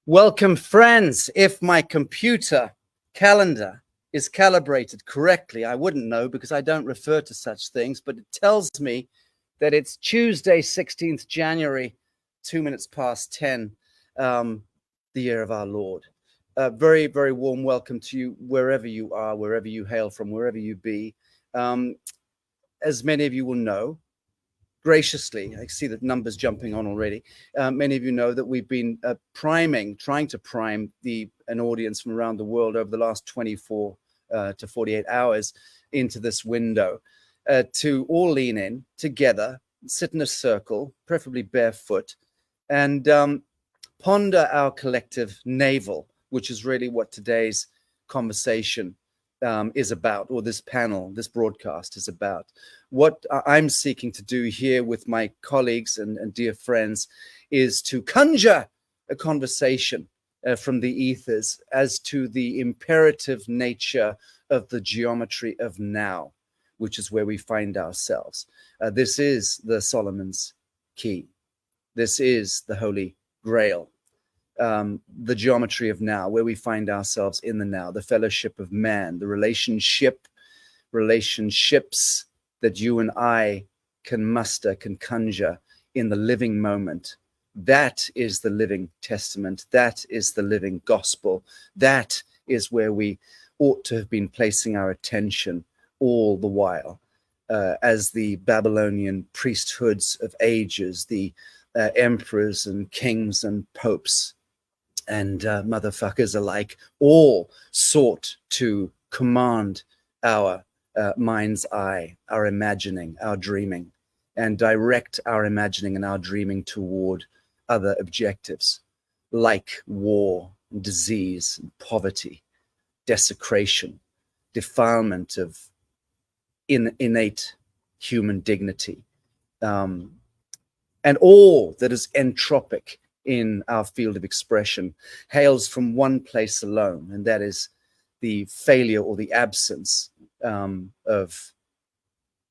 Welcome, friends. If my computer calendar is calibrated correctly, I wouldn't know because I don't refer to such things, but it tells me that it's Tuesday, 16th January, 2 minutes past 10, the year of our Lord. Very, very warm welcome to you wherever you are, wherever you hail from, wherever you be. As many of you will know, graciously, I see the numbers jumping on already. Many of you know that we've been trying to prime an audience from around the world over the last 24 to 48 hours into this window to all lean in together, sit in a circle, preferably barefoot, and ponder our collective navel, which is really what today's conversation is about, or this panel, this broadcast is about. What I'm seeking to do here with my colleagues and dear friends is to conjure a conversation from the ethers as to the imperative nature of the geometry of now, which is where we find ourselves. This is the Solomon's key. This is the Holy Grail. The geometry of now, where we find ourselves in the now, the fellowship of man, the relationships that you and I can muster, can conjure in the living moment. That is the living testament. That is the living gospel. That is where we ought to have been placing our attention all the while, as the Babylonian priesthoods of ages, the emperors and kings and popes and motherfuckers alike, all sought to command our mind's eye, our imagining, our dreaming, and direct our imagining and our dreaming toward other objectives like war, disease, poverty, desecration, defilement of innate human dignity, and all that is entropic in our field of expression hails from one place alone, and that is the failure or the absence of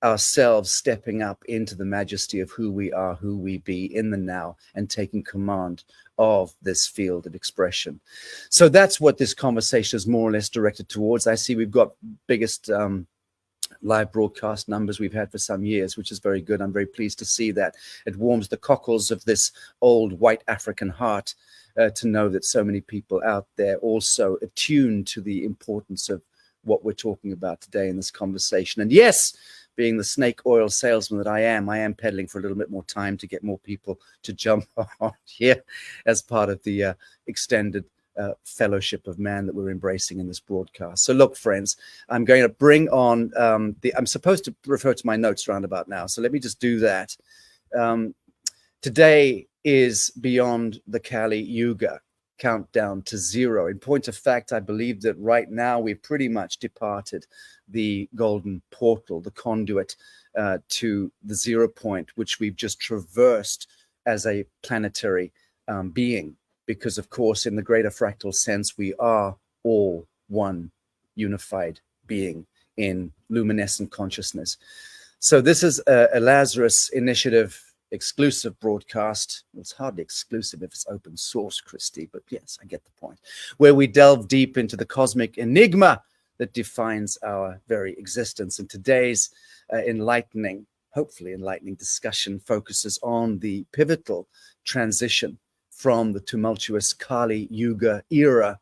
ourselves stepping up into the majesty of who we are, who we be in the now, and taking command of this field of expression. So that's what this conversation is more or less directed towards. I see we've got biggest live broadcast numbers we've had for some years, which is very good. I'm very pleased to see that. It warms the cockles of this old white African heart to know that so many people out there also attuned to the importance of what we're talking about today in this conversation. And yes, being the snake oil salesman that I am peddling for a little bit more time to get more people to jump on here as part of the extended fellowship of man that we're embracing in this broadcast. So look, friends, I'm going to bring on I'm supposed to refer to my notes round about now, so let me just do that. Today is beyond the Kali Yuga, countdown to zero. In point of fact, I believe that right now we've pretty much departed the golden portal, the conduit to the 0 point, which we've just traversed as a planetary being. Because, of course, in the greater fractal sense, we are all one unified being in luminescent consciousness. So this is a Lazarus Initiative exclusive broadcast. Well, it's hardly exclusive if it's open source, Christy, but yes, I get the point. Where we delve deep into the cosmic enigma that defines our very existence. And today's hopefully enlightening discussion focuses on the pivotal transition from the tumultuous Kali Yuga era,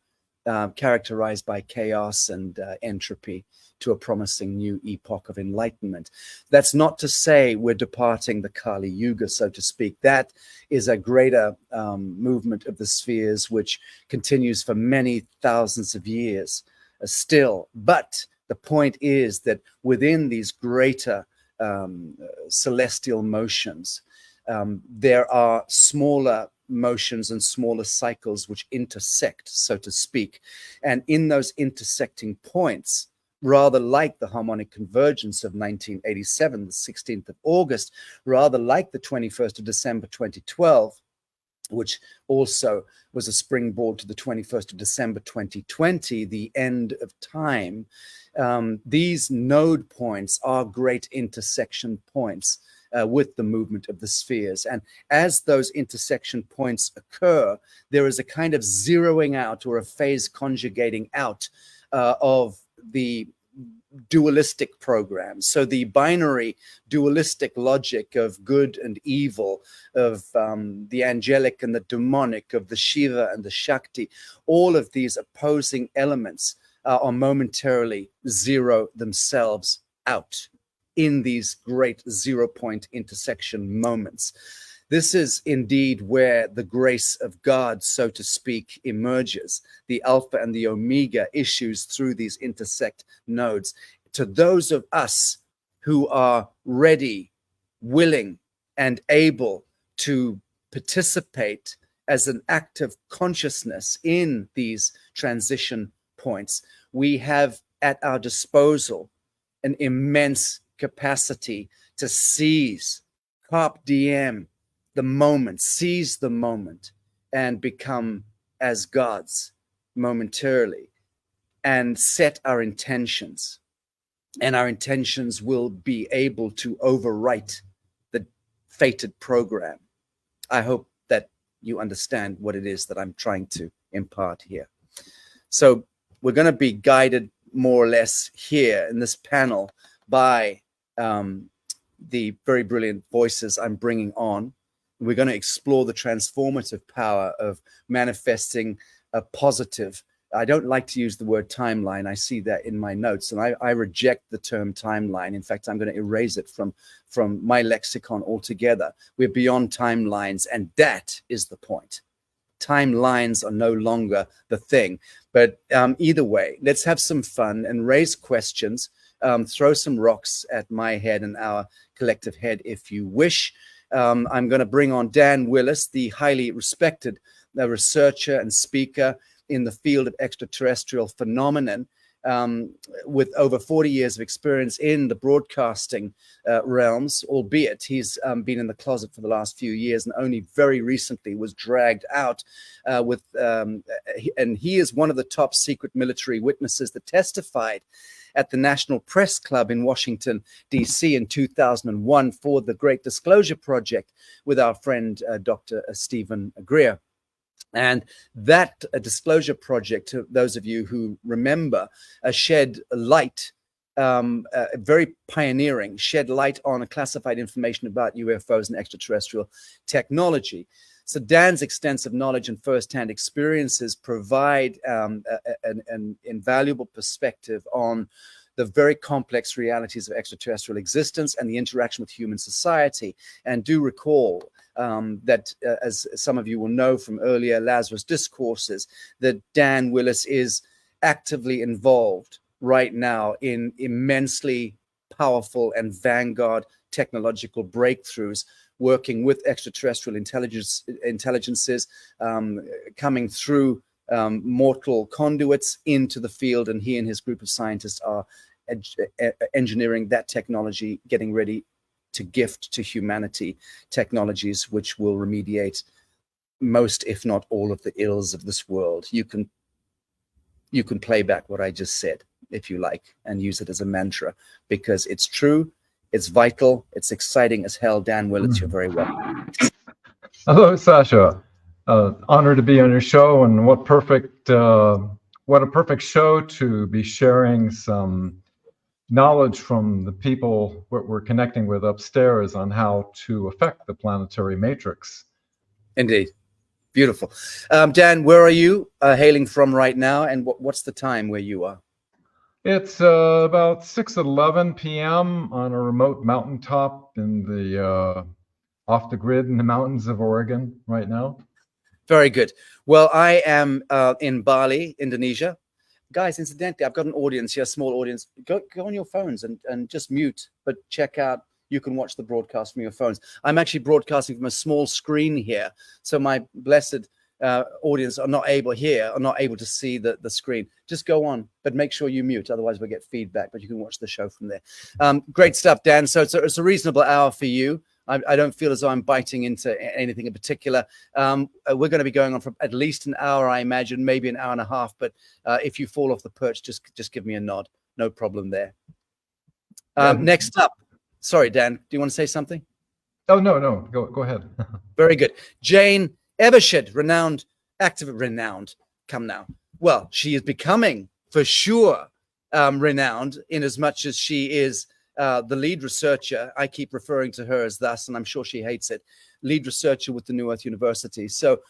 characterized by chaos and entropy, to a promising new epoch of enlightenment. That's not to say we're departing the Kali Yuga, so to speak. That is a greater movement of the spheres, which continues for many thousands of years still. But the point is that within these greater celestial motions, there are smaller motions and smaller cycles which intersect, so to speak. And in those intersecting points, rather like the harmonic convergence of 1987, the 16th of August, rather like the 21st of December 2012, which also was a springboard to the 21st of December 2020, the end of time, these node points are great intersection points with the movement of the spheres. And as those intersection points occur, there is a kind of zeroing out or a phase conjugating out of the dualistic programs. So the binary dualistic logic of good and evil, of the angelic and the demonic, of the Shiva and the Shakti, all of these opposing elements are momentarily zero themselves out in these great 0-point intersection moments. This is indeed where the grace of God, so to speak, emerges. The Alpha and the Omega issues through these intersect nodes. To those of us who are ready, willing, and able to participate as an active consciousness in these transition points, we have at our disposal an immense capacity to seize, carpe diem, the moment, seize the moment, and become as gods momentarily, and set our intentions. And our intentions will be able to overwrite the fated program. I hope that you understand what it is that I'm trying to impart here. So we're going to be guided more or less here in this panel by the very brilliant voices I'm bringing on. We're going to explore the transformative power of manifesting a positive. I don't like to use the word timeline. I see that in my notes, and I reject the term timeline. In fact, I'm going to erase it from my lexicon altogether. We're beyond timelines, and that is the point. Timelines are no longer the thing. But either way, let's have some fun and raise questions. Throw some rocks at my head and our collective head if you wish. I'm going to bring on Dan Willis, the highly respected researcher and speaker in the field of extraterrestrial phenomenon, with over 40 years of experience in the broadcasting realms, albeit he's been in the closet for the last few years and only very recently was dragged out and he is one of the top secret military witnesses that testified at the National Press Club in Washington, D.C. in 2001 for the Great Disclosure Project with our friend, Dr. Stephen Greer. And that disclosure project, to those of you who remember, shed light, very pioneering, shed light on classified information about UFOs and extraterrestrial technology. So Dan's extensive knowledge and firsthand experiences provide an invaluable perspective on the very complex realities of extraterrestrial existence and the interaction with human society. And do recall that, as some of you will know from earlier Lazarus discourses, that Dan Willis is actively involved right now in immensely powerful and vanguard technological breakthroughs, working with extraterrestrial intelligences, coming through mortal conduits into the field, and he and his group of scientists are engineering that technology, getting ready to gift to humanity technologies which will remediate most, if not all, of the ills of this world. You can play back what I just said, if you like, and use it as a mantra, because it's true, it's vital, it's exciting as hell. Dan Willis, you're very welcome. Hello, Sacha. Honored to be on your show, and what a perfect show to be sharing some knowledge from the people we're connecting with upstairs on how to affect the planetary matrix. Indeed. Beautiful. Dan, where are you hailing from right now, and what's the time where you are? It's about 6:11 p.m. on a remote mountaintop in the off the grid in the mountains of Oregon right now. Very good. Well, I am in Bali, Indonesia. Guys, incidentally, I've got an audience here, a small audience. Go on your phones and just mute, but check out. You can watch the broadcast from your phones. I'm actually broadcasting from a small screen here, so my blessed audience are not able to see the screen. Just go on, but make sure you mute, otherwise we'll get feedback, but you can watch the show from there. Great stuff, Dan. So it's a reasonable hour for you. I don't feel as though I'm biting into anything in particular. We're going to be going on for at least an hour, I imagine, maybe an hour and a half. But if you fall off the perch, just give me a nod. No problem there. Next up. Sorry, Dan, do you want to say something? Oh, no. Go ahead. Very good. Jane Evershed, renowned. Come now. Well, she is becoming, for sure, renowned, in as much as she is the lead researcher. I keep referring to her as thus, and I'm sure she hates it. Lead researcher with the New Earth University. So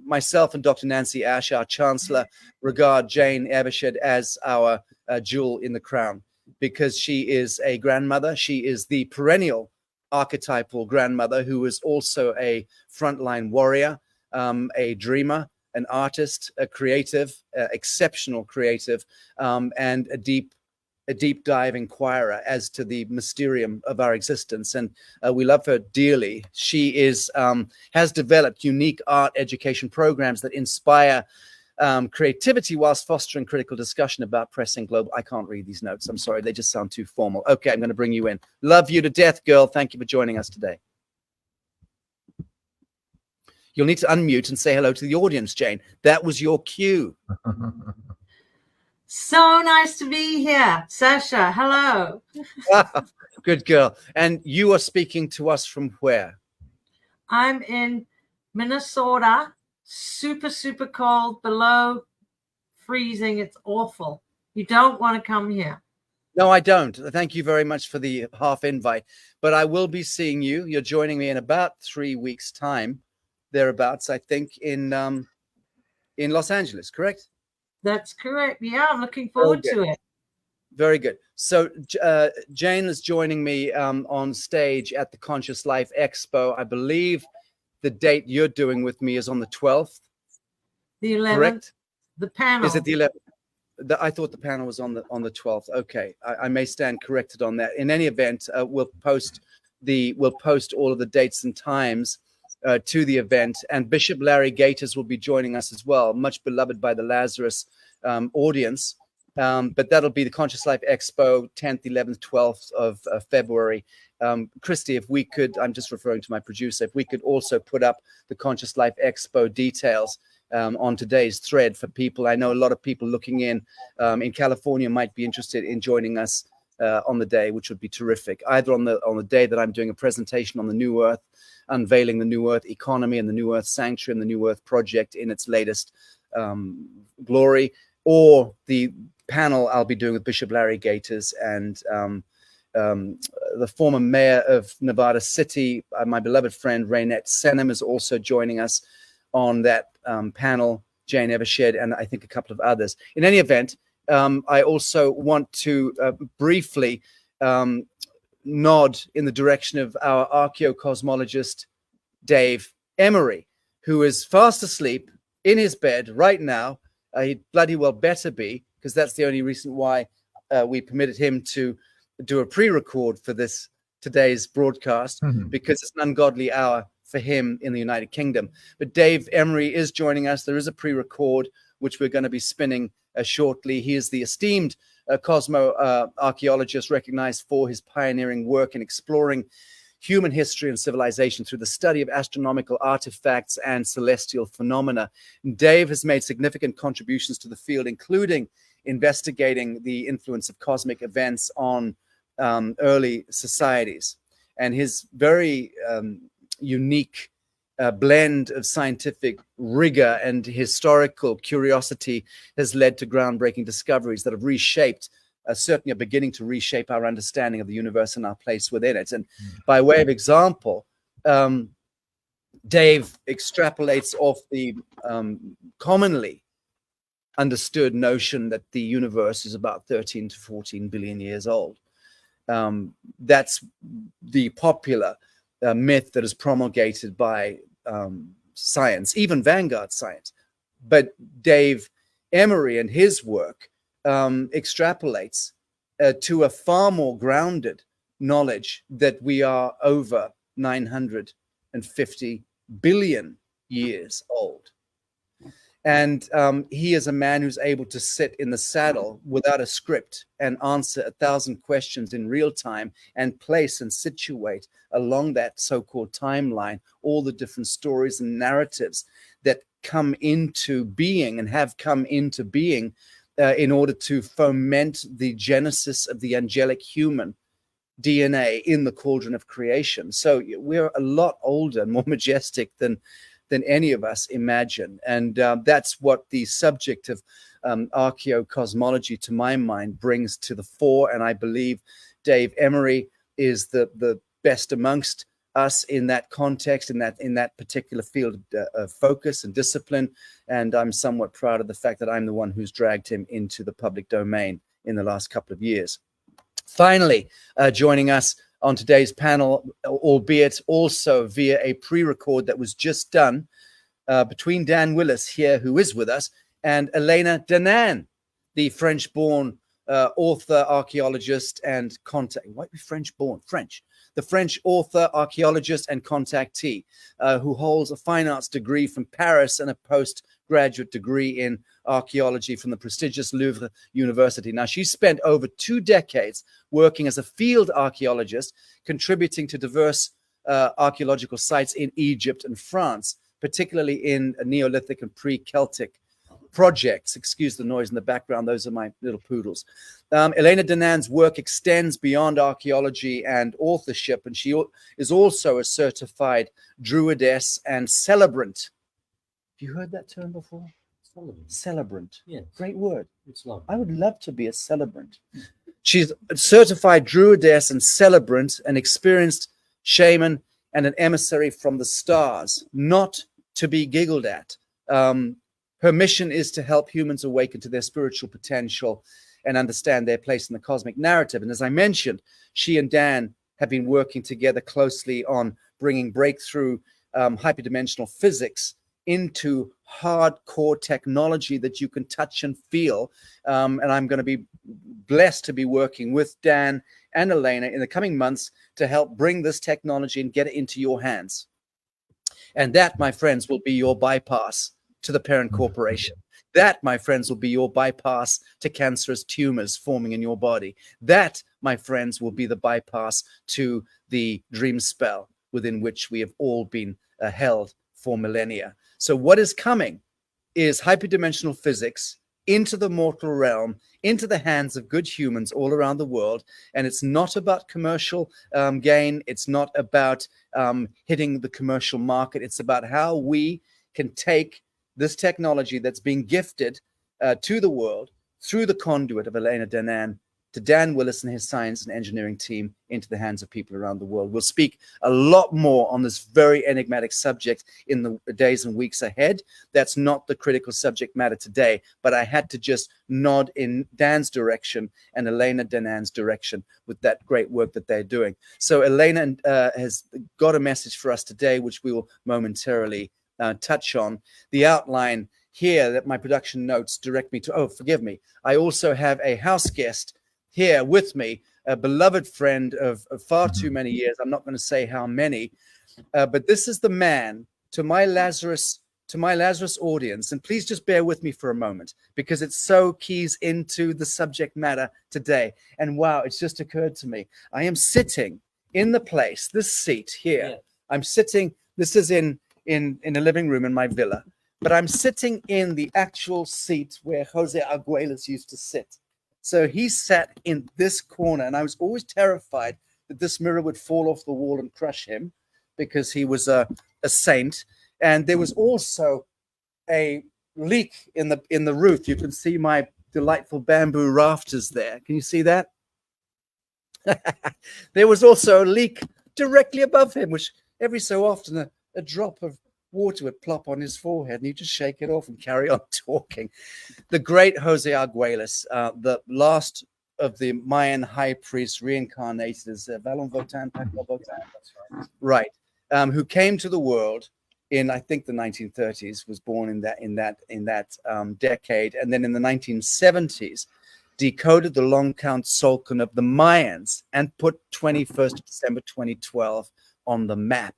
myself and Dr. Nancy Ash, our chancellor, regard Jane Evershed as our jewel in the crown, because she is a grandmother. She is the perennial archetypal grandmother who is also a frontline warrior, a dreamer, an artist, a creative, exceptional creative, and a deep dive inquirer as to the mysterium of our existence. And we love her dearly. She has developed unique art education programs that inspire creativity whilst fostering critical discussion about pressing global. I can't read these notes. I'm sorry. They just sound too formal. Okay, I'm going to bring you in. Love you to death, girl. Thank you for joining us today. You'll need to unmute and say hello to the audience, Jane. That was your cue. So nice to be here. Sacha, hello. Good girl. And you are speaking to us from where? I'm in Minnesota. Super, super cold, below freezing. It's awful. You don't want to come here. No, I don't. Thank you very much for the half invite. But I will be seeing you. You're joining me in about 3 weeks' time, thereabouts, I think, in Los Angeles, correct? That's correct. Yeah, I'm looking forward to it. Very good. So Jane is joining me on stage at the Conscious Life Expo. I believe the date you're doing with me is on the 12th. The 11th. Correct? The panel. Is it the 11th? I thought the panel was on the 12th. Okay, I may stand corrected on that. In any event, we'll post all of the dates and times to the event, and Bishop Larry Gators will be joining us as well, much beloved by the Lazarus audience. But that'll be the Conscious Life Expo, 10th, 11th, 12th of February. Christy, if we could, I'm just referring to my producer, if we could also put up the Conscious Life Expo details on today's thread for people. I know a lot of people looking in California might be interested in joining us on the day, which would be terrific. Either on the day that I'm doing a presentation on the New Earth, unveiling the New Earth economy and the New Earth Sanctuary and the New Earth Project in its latest glory, or the panel I'll be doing with Bishop Larry Gators and the former mayor of Nevada City, my beloved friend Raynette Senham, is also joining us on that panel, Jane Evershed, and I think a couple of others. In any event, I also want to briefly nod in the direction of our archaeocosmologist, Dave Emery, who is fast asleep in his bed right now. He bloody well better be, because that's the only reason why we permitted him to do a pre-record for today's broadcast, because it's an ungodly hour for him in the United Kingdom. But Dave Emery is joining us. There is a pre-record which we're going to be spinning shortly. He is the esteemed cosmo-archaeologist recognized for his pioneering work in exploring human history and civilization through the study of astronomical artifacts and celestial phenomena. Dave has made significant contributions to the field, including investigating the influence of cosmic events on early societies. And his very unique blend of scientific rigor and historical curiosity has led to groundbreaking discoveries that have reshaped, certainly are beginning to reshape our understanding of the universe and our place within it. And by way of example, Dave extrapolates off the commonly understood notion that the universe is about 13 to 14 billion years old. That's the popular myth that is promulgated by science, even vanguard science. But Dave Emery and his work extrapolates to a far more grounded knowledge that we are over 950 billion years old. And he is a man who's able to sit in the saddle without a script and answer 1,000 questions in real time and place and situate along that so-called timeline all the different stories and narratives that come into being and have come into being in order to foment the genesis of the angelic human DNA in the cauldron of creation. So we're a lot older and more majestic than any of us imagine. And that's what the subject of archaeocosmology, to my mind, brings to the fore. And I believe Dave Emery is the best amongst us in that context, in that particular field of focus and discipline. And I'm somewhat proud of the fact that I'm the one who's dragged him into the public domain in the last couple of years. Finally, joining us on today's panel, albeit also via a pre-record that was just done between Dan Willis here, who is with us, and Elena Danaan, the French-born author, archaeologist, and contact. Why be French-born? French. The French author, archaeologist, and contactee, who holds a fine arts degree from Paris and a postgraduate degree in archaeology from the prestigious Louvre University. Now, she spent over 2 decades working as a field archaeologist, contributing to diverse archaeological sites in Egypt and France, particularly in Neolithic and pre-Celtic projects. Excuse the noise in the background. Those are my little poodles. Elena Danaan's work extends beyond archaeology and authorship, and she is also a certified druidess and celebrant. Have you heard that term before? Celebrant. Yeah. Great word. It's lovely. I would love to be a celebrant. She's a certified druidess and celebrant, an experienced shaman, and an emissary from the stars, not to be giggled at. Her mission is to help humans awaken to their spiritual potential and understand their place in the cosmic narrative. And as I mentioned, she and Dan have been working together closely on bringing breakthrough hyperdimensional physics into hardcore technology that you can touch and feel. And I'm going to be blessed to be working with Dan and Elena in the coming months to help bring this technology and get it into your hands. And that, my friends, will be your bypass to the parent corporation. That, my friends, will be your bypass to cancerous tumors forming in your body. That, my friends, will be the bypass to the dream spell within which we have all been held for millennia. So what is coming is hyperdimensional physics into the mortal realm, into the hands of good humans all around the world. And it's not about commercial gain. It's not about hitting the commercial market. It's about how we can take this technology that's being gifted to the world through the conduit of Elena Danaan to Dan Willis and his science and engineering team into the hands of people around the world. We'll speak a lot more on this very enigmatic subject in the days and weeks ahead. That's not the critical subject matter today, but I had to just nod in Dan's direction and Elena Danaan's direction with that great work that they're doing. So Elena has got a message for us today, which we will momentarily touch on. The outline here that my production notes direct me to, oh, forgive me. I also have a house guest here with me, a beloved friend of far too many years. I'm not going to say how many, but this is the man to my Lazarus audience. And please just bear with me for a moment because it so keys into the subject matter today. And wow, it's just occurred to me. I am sitting in the place, this seat here. Yeah. I'm sitting, this is in a living room in my villa, but I'm sitting in the actual seat where Jose Arguelles used to sit. So he sat in this corner, and I was always terrified that this mirror would fall off the wall and crush him because he was a saint. And there was also a leak in the roof. You can see my delightful bamboo rafters there. Can you see that? There was also a leak directly above him, which every so often a drop of water would plop on his forehead and he'd just shake it off and carry on talking. The great Jose Arguelles, the last of the Mayan high priests reincarnated as Valon Votan, right, who came to the world in, I think, the 1930s, was born in that decade, and then in the 1970s decoded the long count Solcan of the Mayans and put 21st of December 2012 on the map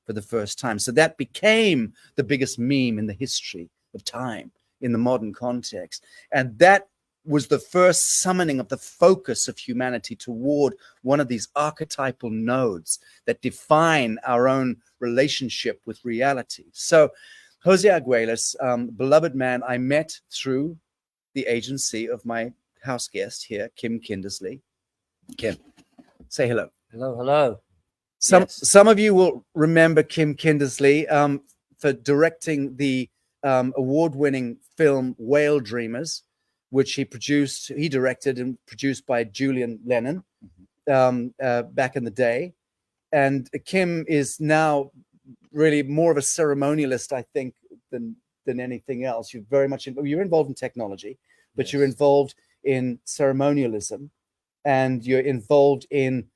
for the first time. So that became the biggest meme in the history of time in the modern context. And that was the first summoning of the focus of humanity toward one of these archetypal nodes that define our own relationship with reality. So Jose Arguelles, beloved man, I met through the agency of my house guest here, Kim Kindersley. Kim, Say hello. Hello, hello. Some of you will remember Kim Kindersley for directing the award-winning film Whale Dreamers, which he directed and produced by Julian Lennon back in the day. And Kim is now really more of a ceremonialist, I think, than anything else. You're involved in technology, but you're involved in ceremonialism, and you're involved in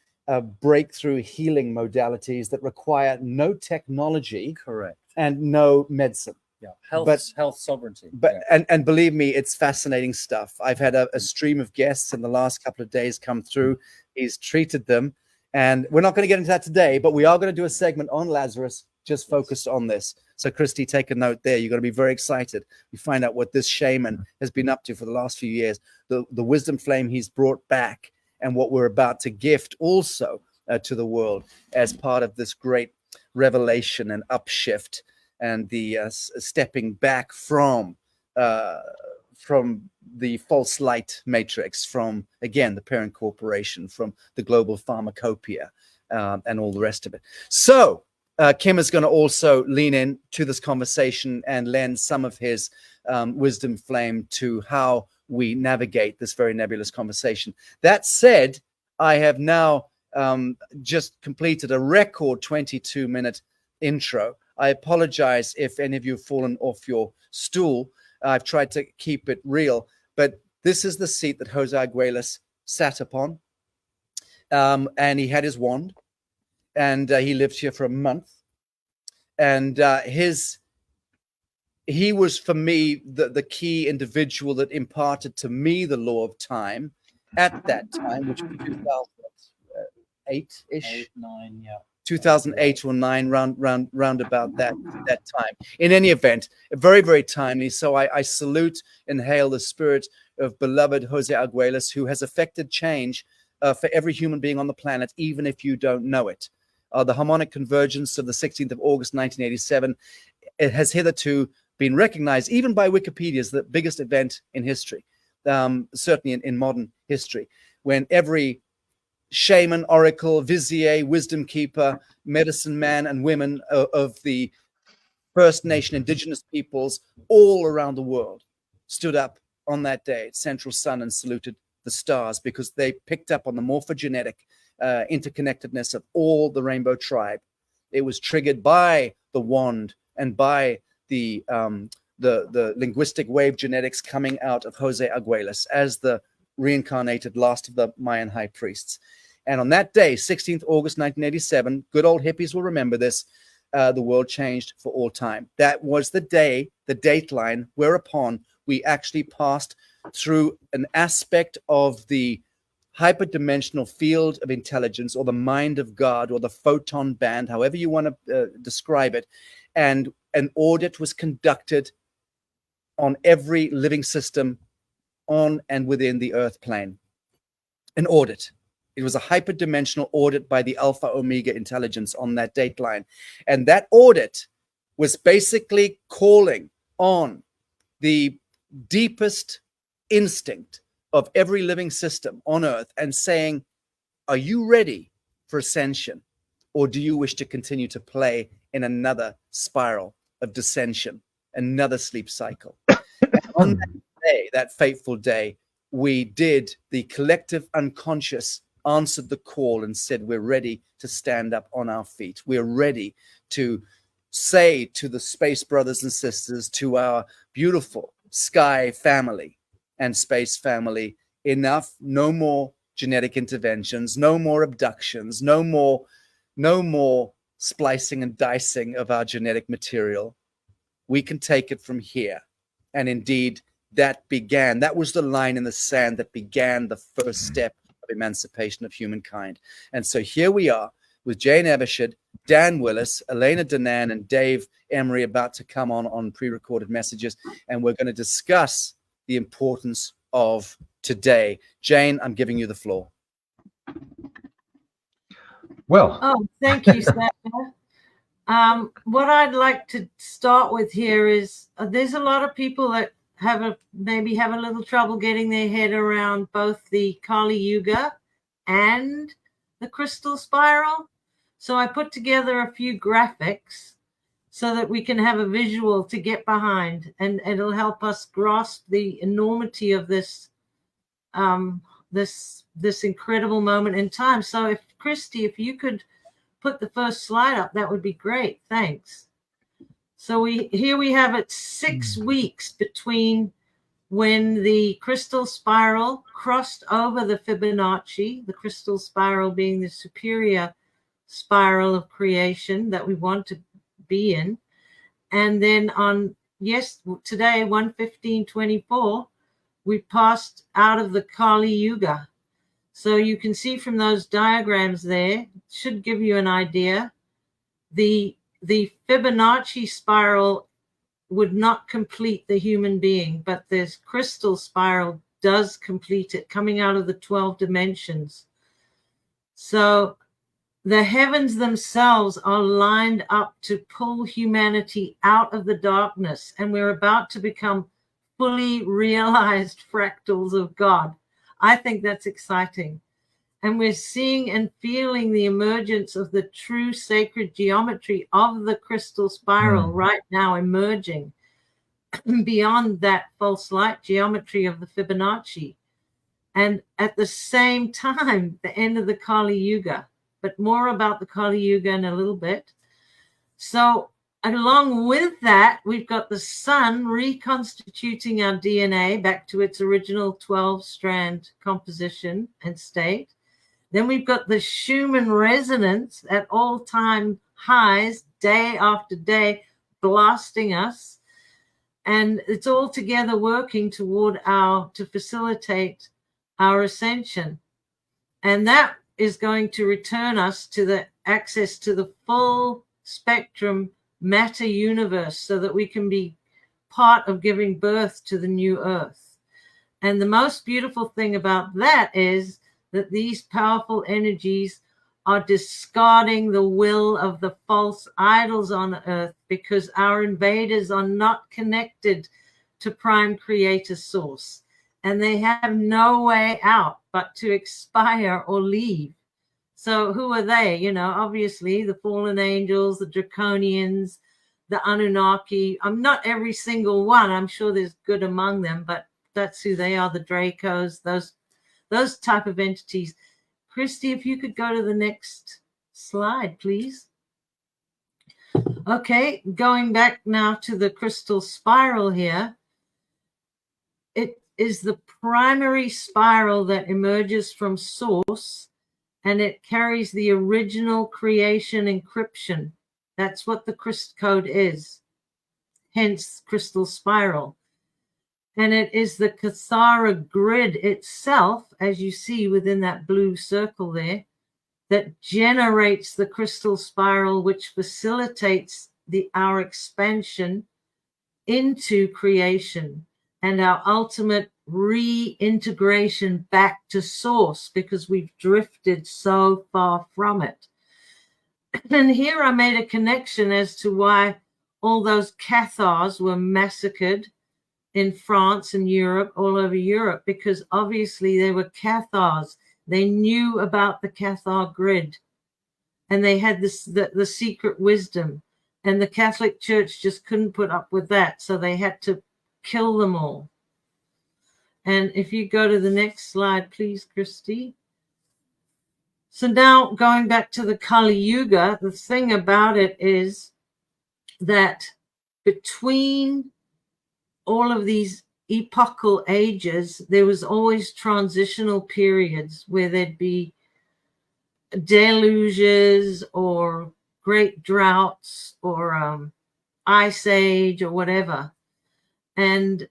breakthrough healing modalities that require no technology, correct, and no medicine. Health sovereignty. But and believe me, it's fascinating stuff. I've had a stream of guests in the last couple of days come through. He's treated them, and we're not going to get into that today, but we are going to do a segment on Lazarus just focused on this. So Christy, take a note there. You're going to be very excited. You find out what this shaman has been up to for the last few years, the wisdom flame he's brought back, and what we're about to gift also to the world as part of this great revelation and upshift, and the stepping back from the false light matrix, from, again, the parent corporation, from the global pharmacopoeia, and all the rest of it. So Kim is going to also lean in to this conversation and lend some of his wisdom flame to how we navigate this very nebulous conversation. That said, I have now just completed a record 22-minute intro. I apologize if any of you have fallen off your stool. I've tried to keep it real, but this is the seat that Jose Arguelles sat upon, and he had his wand, and he lived here for a month, and he was, for me, the key individual that imparted to me the law of time at that time, which was 2008-ish, 2008 or 9, round about that time. In any event, very, very timely. So I salute and hail the spirit of beloved Jose Arguelles, who has affected change for every human being on the planet, even if you don't know it. The harmonic convergence of the 16th of August, 1987, it has hitherto been recognized, even by Wikipedia, as the biggest event in history, certainly in modern history, when every shaman, oracle, vizier, wisdom keeper, medicine man, and women of the First Nation indigenous peoples all around the world stood up on that day at Central Sun and saluted the stars, because they picked up on the morphogenetic interconnectedness of all the rainbow tribe. It was triggered by the wand and by the linguistic wave genetics coming out of Jose Arguelles as the reincarnated last of the Mayan high priests. And on that day, 16th August 1987, good old hippies will remember this, the world changed for all time. That was the day, the dateline, whereupon we actually passed through an aspect of the hyperdimensional field of intelligence, or the mind of God, or the photon band, however you want to describe it. And an audit was conducted on every living system on and within the earth plane. An audit. It was a hyperdimensional audit by the Alpha Omega intelligence on that dateline. And that audit was basically calling on the deepest instinct of every living system on earth and saying, are you ready for ascension? Or do you wish to continue to play in another spiral of descension, another sleep cycle? And on that day, that fateful day, we did, the collective unconscious answered the call and said, we're ready to stand up on our feet. We're ready to say to the space brothers and sisters, to our beautiful sky family and space family, enough, no more genetic interventions, no more abductions, no more splicing and dicing of our genetic material. We can take it from here. And indeed, that was the line in the sand that began the first step of emancipation of humankind. And so here we are with Jane Evershed, Dan Willis, Elena Danaan, and Dave Emery about to come on pre-recorded messages. And we're going to discuss the importance of today. Jane, I'm giving you the floor. Well. Oh, thank you, Sacha. What I'd like to start with here is there's a lot of people that maybe have a little trouble getting their head around both the Kali Yuga and the crystal spiral. So I put together a few graphics so that we can have a visual to get behind, and it'll help us grasp the enormity of this this incredible moment in time. So if Christy, if you could put the first slide up, that would be great. Thanks. So here we have it 6 weeks between when the crystal spiral crossed over the Fibonacci, the crystal spiral being the superior spiral of creation that we want to be in. And then on, today, 1/15/24, we passed out of the Kali Yuga. So you can see from those diagrams there, should give you an idea. The Fibonacci spiral would not complete the human being, but this crystal spiral does complete it, coming out of the 12 dimensions. So the heavens themselves are lined up to pull humanity out of the darkness, and we're about to become fully realized fractals of God. I think that's exciting. And we're seeing and feeling the emergence of the true sacred geometry of the crystal spiral right now emerging beyond that false light geometry of the Fibonacci. And at the same time, the end of the Kali Yuga. But more about the Kali Yuga in a little bit. So along with that, we've got the sun reconstituting our DNA back to its original 12-strand composition and state. Then we've got the Schumann resonance at all-time highs, day after day, blasting us. And it's all together working toward to facilitate our ascension. And that is going to return us to the access to the full spectrum matter universe so that we can be part of giving birth to the new earth. And the most beautiful thing about that is that these powerful energies are discarding the will of the false idols on earth, because our invaders are not connected to prime creator source, and they have no way out but to expire or leave. So who are they? You know, obviously the fallen angels, the draconians, the Anunnaki. I'm not every single one. I'm sure there's good among them, but that's who they are, the Dracos, those type of entities. Christy, if you could go to the next slide, please. Okay, going back now to the crystal spiral here. It is the primary spiral that emerges from source, and it carries the original creation encryption. That's what the crystal code is, hence crystal spiral. And it is the Kathara grid itself, as you see within that blue circle there, that generates the crystal spiral, which facilitates our expansion into creation and our ultimate reintegration back to source, because we've drifted so far from it. And here I made a connection as to why all those Cathars were massacred in France and Europe, all over Europe, because obviously they were Cathars. They knew about the Cathar grid, and they had the secret wisdom, and the Catholic Church just couldn't put up with that, so they had to kill them all. And if you go to the next slide, please, Christy. So now going back to the Kali Yuga, the thing about it is that between all of these epochal ages, there was always transitional periods where there'd be deluges or great droughts or ice age or whatever. And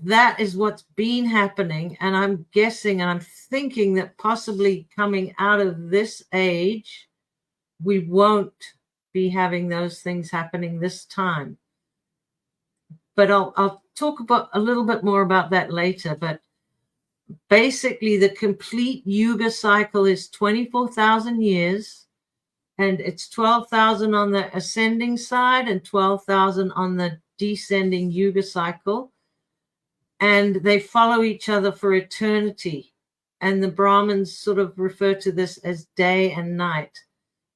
that is what's been happening. And I'm guessing and I'm thinking that possibly coming out of this age, we won't be having those things happening this time. But I'll talk about a little bit more about that later. But basically, the complete Yuga cycle is 24,000 years, and it's 12,000 on the ascending side and 12,000 on the descending Yuga cycle. And they follow each other for eternity. and the Brahmins sort of refer to this as day and night.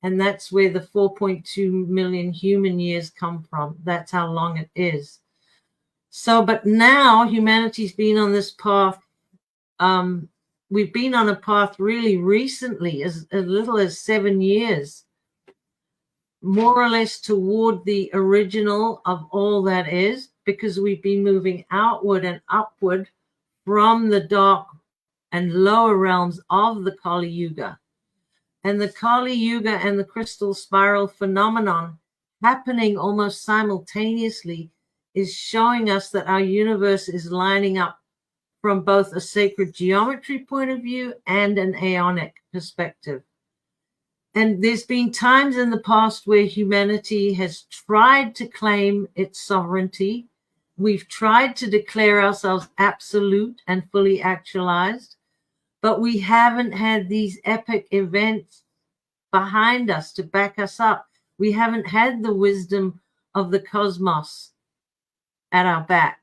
And that's where the 4.2 million human years come from. That's how long it is. So, but now humanity's been on this path. We've been on a path really recently, as little as 7 years, more or less toward the original of all that is, because we've been moving outward and upward from the dark and lower realms of the Kali Yuga. And the Kali Yuga and the crystal spiral phenomenon happening almost simultaneously is showing us that our universe is lining up from both a sacred geometry point of view and an aeonic perspective. And there's been times in the past where humanity has tried to claim its sovereignty. We've tried to declare ourselves absolute and fully actualized, but we haven't had these epic events behind us to back us up. We haven't had the wisdom of the cosmos at our back.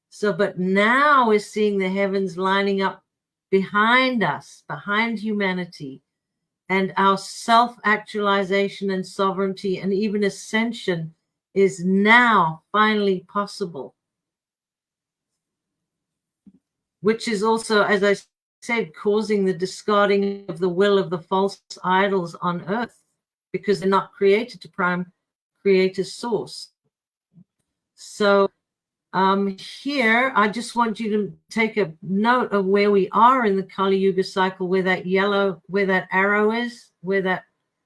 So, but now we're seeing the heavens lining up behind us, behind humanity, and our self-actualization and sovereignty and even ascension is now finally possible. Which is also, as I said, causing the discarding of the will of the false idols on earth, because they're not created to prime creator's source. So here, I just want you to take a note of where we are in the Kali Yuga cycle, where that yellow, where that arrow is, where that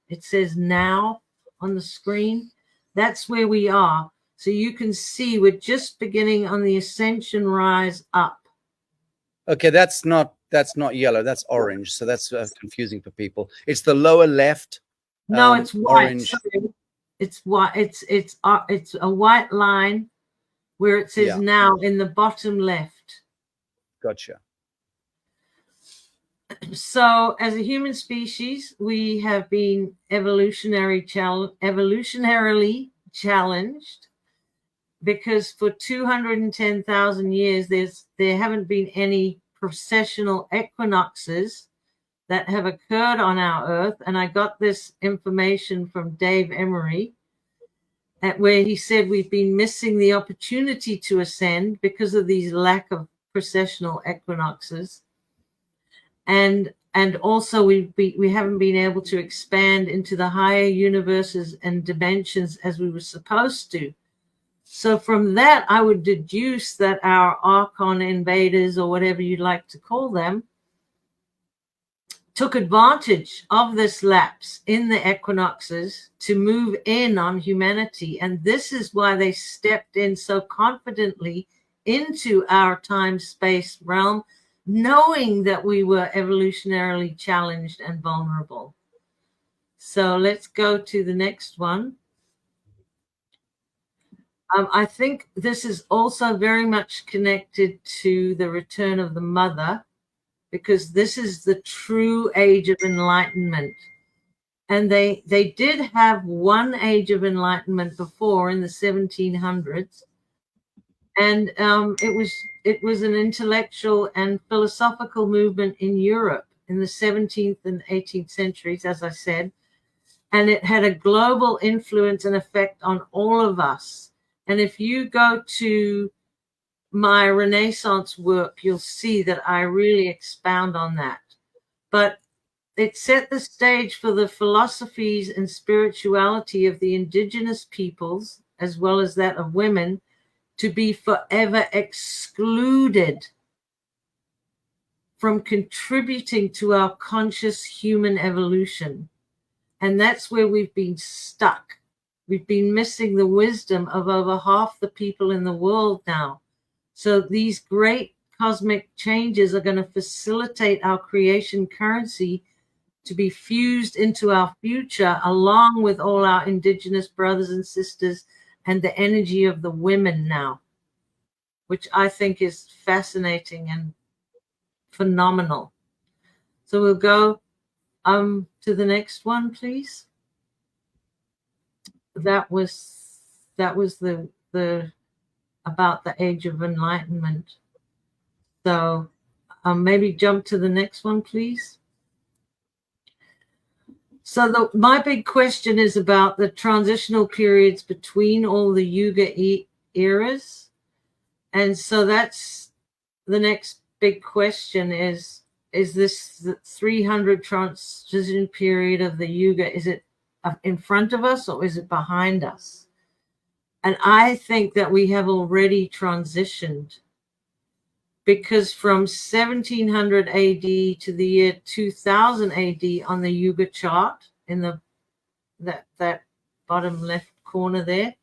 it says now on the screen. That's where we are. So you can see we're just beginning on the ascension rise up. Okay, that's not yellow. That's orange. So that's confusing for people. It's the lower left. No, it's white. Orange. Sorry. It's white. It's a white line where it says now in the bottom left. Gotcha. So as a human species, we have been evolutionarily challenged, because for 210,000 years there haven't been any processional equinoxes that have occurred on our earth. And I got this information from Dave Emery, where he said we've been missing the opportunity to ascend because of these lack of processional equinoxes. And also we haven't been able to expand into the higher universes and dimensions as we were supposed to. So from that, I would deduce that our Archon invaders, or whatever you'd like to call them, took advantage of this lapse in the equinoxes to move in on humanity. And this is why they stepped in so confidently into our time-space realm, knowing that we were evolutionarily challenged and vulnerable. So let's go to the next one. I think this is also very much connected to the return of the mother, because this is the true age of enlightenment. And they did have one age of enlightenment before in the 1700s. And it was an intellectual and philosophical movement in Europe in the 17th and 18th centuries, as I said. And it had a global influence and effect on all of us. And if you go to my Renaissance work, you'll see that I really expound on that. But it set the stage for the philosophies and spirituality of the indigenous peoples, as well as that of women, to be forever excluded from contributing to our conscious human evolution. And that's where we've been stuck. We've been missing the wisdom of over half the people in the world now. So these great cosmic changes are going to facilitate our creation currency to be fused into our future, along with all our indigenous brothers and sisters and the energy of the women now, which I think is fascinating and phenomenal. So we'll go to the next one, please. That was the about the age of enlightenment. So Maybe jump to the next one, please. So my big question is about the transitional periods between all the Yuga eras. And so that's the next big question is this the 300 transition period of the Yuga, is it in front of us or is it behind us? And I think that we have already transitioned, because from 1700 AD to the year 2000 AD on the Yuga chart in that bottom left corner there,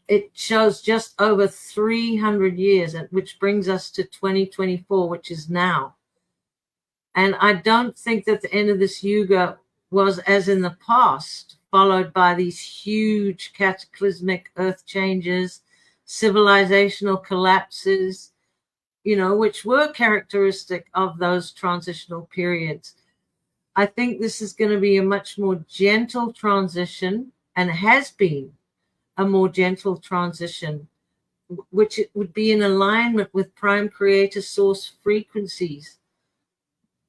it shows just over 300 years, which brings us to 2024, which is now. And I don't think that the end of this Yuga was, as in the past, followed by these huge cataclysmic earth changes, civilizational collapses, which were characteristic of those transitional periods. I think this is going to be a much more gentle transition, and has been a more gentle transition, which it would be in alignment with prime creator source frequencies.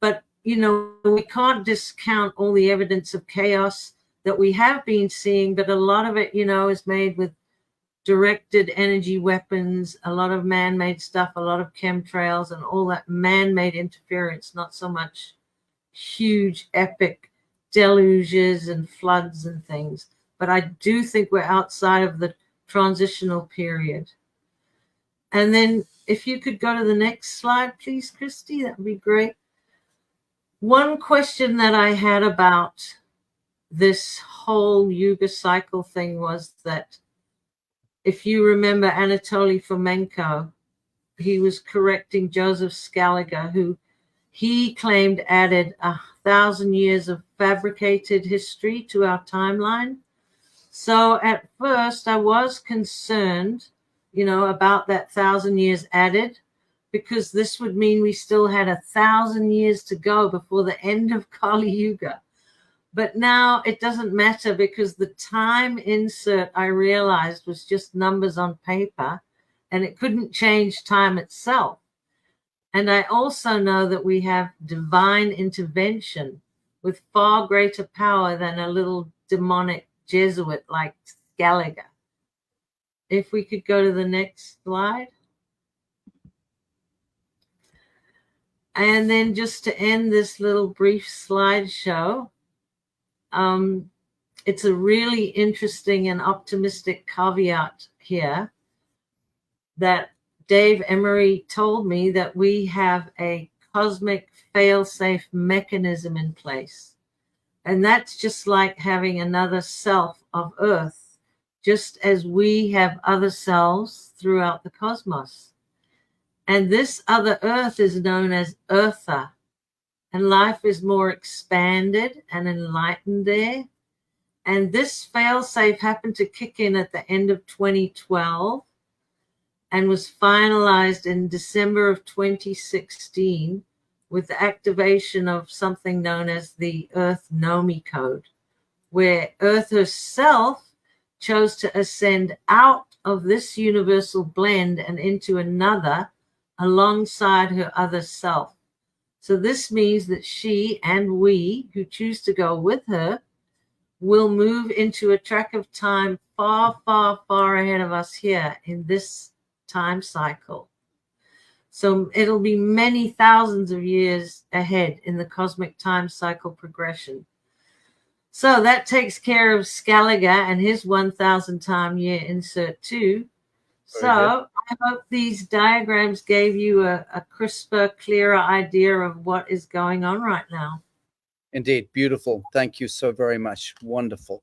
But, we can't discount all the evidence of chaos that we have been seeing, but a lot of it, is made with directed energy weapons, a lot of man-made stuff, a lot of chemtrails and all that man-made interference, not so much huge epic deluges and floods and things. But I do think we're outside of the transitional period. And then if you could go to the next slide, please, Christy, that would be great. One question that I had about this whole Yuga cycle thing was that, if you remember Anatoly Fomenko, he was correcting Joseph Scaliger, who he claimed added 1,000 years of fabricated history to our timeline. So at first I was concerned, about that 1,000 years added, because this would mean we still had 1,000 years to go before the end of Kali Yuga. But now it doesn't matter, because the time insert, I realized, was just numbers on paper, and it couldn't change time itself. And I also know that we have divine intervention with far greater power than a little demonic Jesuit like Scaliger. If we could go to the next slide. And then just to end this little brief slideshow, it's a really interesting and optimistic caveat here that Dave Emery told me, that we have a cosmic fail-safe mechanism in place. And that's just like having another self of Earth, just as we have other selves throughout the cosmos. And this other Earth is known as Eartha. And life is more expanded and enlightened there. And this failsafe happened to kick in at the end of 2012 and was finalized in December of 2016 with the activation of something known as the Earth Nomi Code, where Earth herself chose to ascend out of this universal blend and into another alongside her other self. So this means that she and we who choose to go with her will move into a track of time far, far, far ahead of us here in this time cycle. So it'll be many thousands of years ahead in the cosmic time cycle progression. So that takes care of Scaliger and his 1,000 time year insert too. So I hope these diagrams gave you a crisper, clearer idea of what is going on right now. Indeed. Beautiful. Thank you so very much. Wonderful.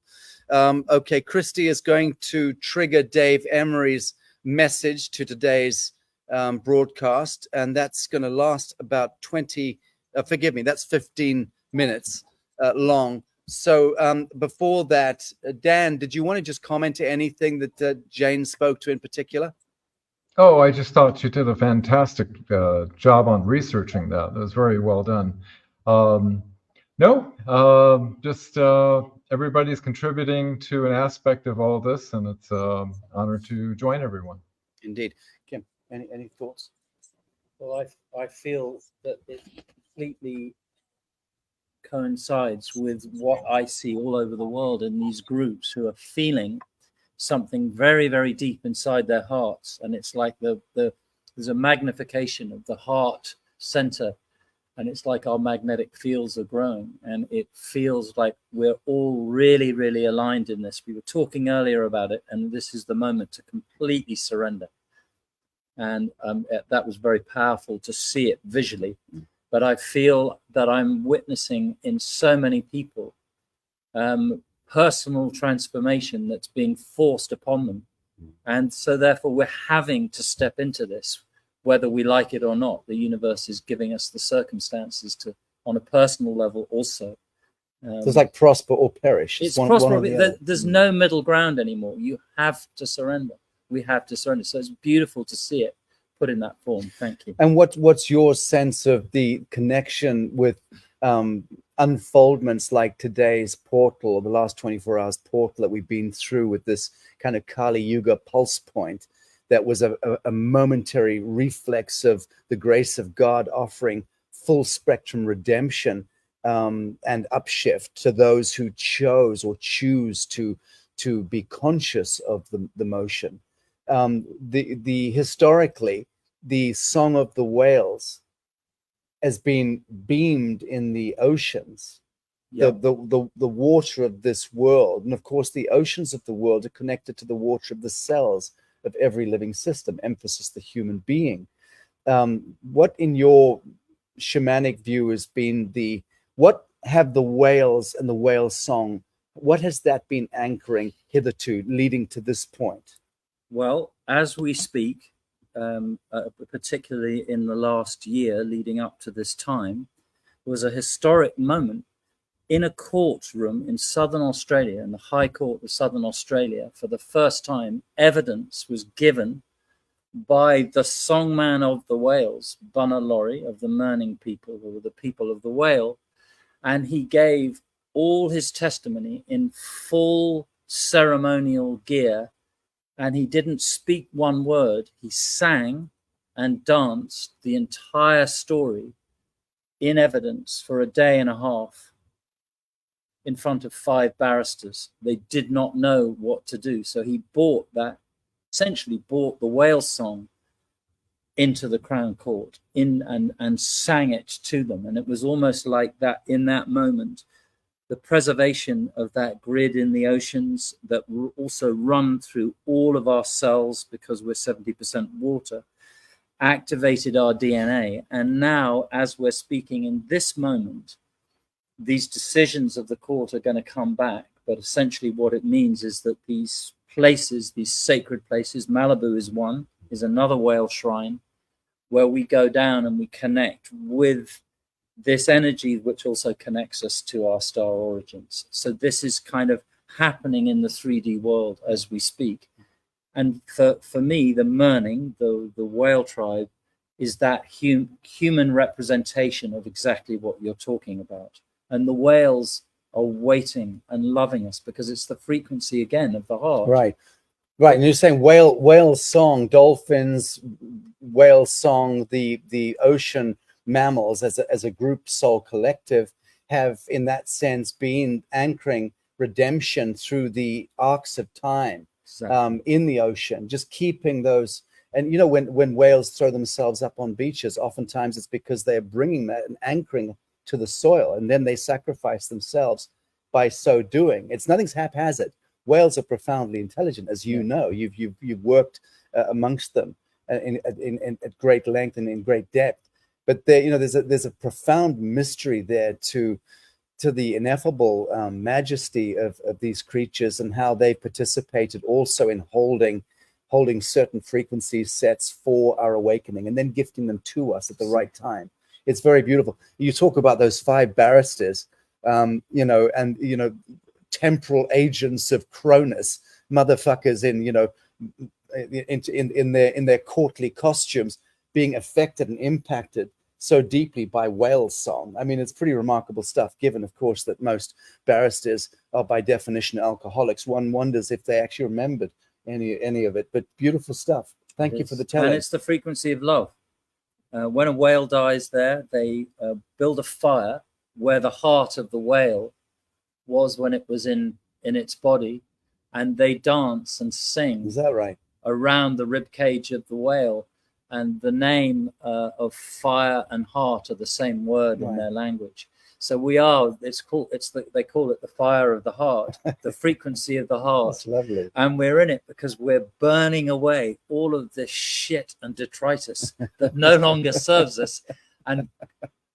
Okay. Christy is going to trigger Dave Emery's message to today's broadcast, and that's going to last about 15 minutes long. So before that, Dan, did you want to just comment to anything that Jane spoke to in particular? Oh, I just thought you did a fantastic job on researching that. It was very well done. Just everybody's contributing to an aspect of all this, and it's an honor to join everyone. Indeed. Kim, any thoughts? Well, I feel that it completely coincides with what I see all over the world in these groups who are feeling something very, very deep inside their hearts. And it's like there's a magnification of the heart center. And it's like our magnetic fields are growing. And it feels like we're all really, really aligned in this. We were talking earlier about it, and this is the moment to completely surrender. And that was very powerful to see it visually. But I feel that I'm witnessing in so many people personal transformation that's being forced upon them. And so therefore we're having to step into this, whether we like it or not. The universe is giving us the circumstances to, on a personal level also. So it's like prosper or perish. It's prosper. There's no middle ground anymore. You have to surrender. We have to surrender. So it's beautiful to see it put in that form. Thank you. And what's your sense of the connection with unfoldments like today's portal, or the last 24 hours portal that we've been through with this kind of Kali Yuga pulse point that was a momentary reflex of the grace of God offering full spectrum redemption and upshift to those who chose or choose to be conscious of the motion. The historically, the Song of the Whales has been beamed in the oceans, the water of this world, and of course the oceans of the world are connected to the water of the cells of every living system. Emphasis the human being. What in your shamanic view has been what have the whales and the whale song, what has that been anchoring hitherto, leading to this point? Well, as we speak, particularly in the last year leading up to this time, was a historic moment in a courtroom in Southern Australia, in the High Court of Southern Australia. For the first time, evidence was given by the songman of the whales, Bunalori, of the Mirning people, who were the people of the whale, and he gave all his testimony in full ceremonial gear, and he didn't speak one word. He sang and danced the entire story in evidence for a day and a half in front of 5 barristers. They did not know what to do. So he essentially brought the whale song into the Crown Court and sang it to them. And it was almost like that in that moment, the preservation of that grid in the oceans that will also run through all of our cells, because we're 70% water, activated our DNA. And now, as we're speaking in this moment, these decisions of the court are going to come back. But essentially what it means is that these places, these sacred places, Malibu is one, is another whale shrine, where we go down and we connect with this energy, which also connects us to our star origins. So this is kind of happening in the 3D world as we speak. And for me, the Mirning, the whale tribe, is that human representation of exactly what you're talking about. And the whales are waiting and loving us because it's the frequency again of the heart. Right. And you're saying whale song, dolphins, whale song, the ocean mammals as a group soul collective have in that sense been anchoring redemption through the arcs of time. Exactly. In the ocean, just keeping those. And when whales throw themselves up on beaches, oftentimes it's because they're bringing that and anchoring to the soil, and then they sacrifice themselves by so doing. Nothing's haphazard. Whales are profoundly intelligent, as you know. You've worked amongst them at great length and in great depth. But there's a profound mystery there to the ineffable majesty of these creatures, and how they participated also in holding certain frequency sets for our awakening and then gifting them to us at the right time. It's very beautiful. You talk about those 5 barristers, temporal agents of Cronus, motherfuckers in their courtly costumes, being affected and impacted so deeply by whale song. I mean, it's pretty remarkable stuff, given, of course, that most barristers are by definition alcoholics. One wonders if they actually remembered any of it, but beautiful stuff. Thank you for the telling. And it's the frequency of love. When a whale dies there, they build a fire where the heart of the whale was when it was in its body, and they dance and sing Is that right? around the rib cage of the whale. And the name of fire and heart are the same word in their language. So they call it the fire of the heart, the frequency of the heart. That's lovely. And we're in it because we're burning away all of this shit and detritus that no longer serves us. And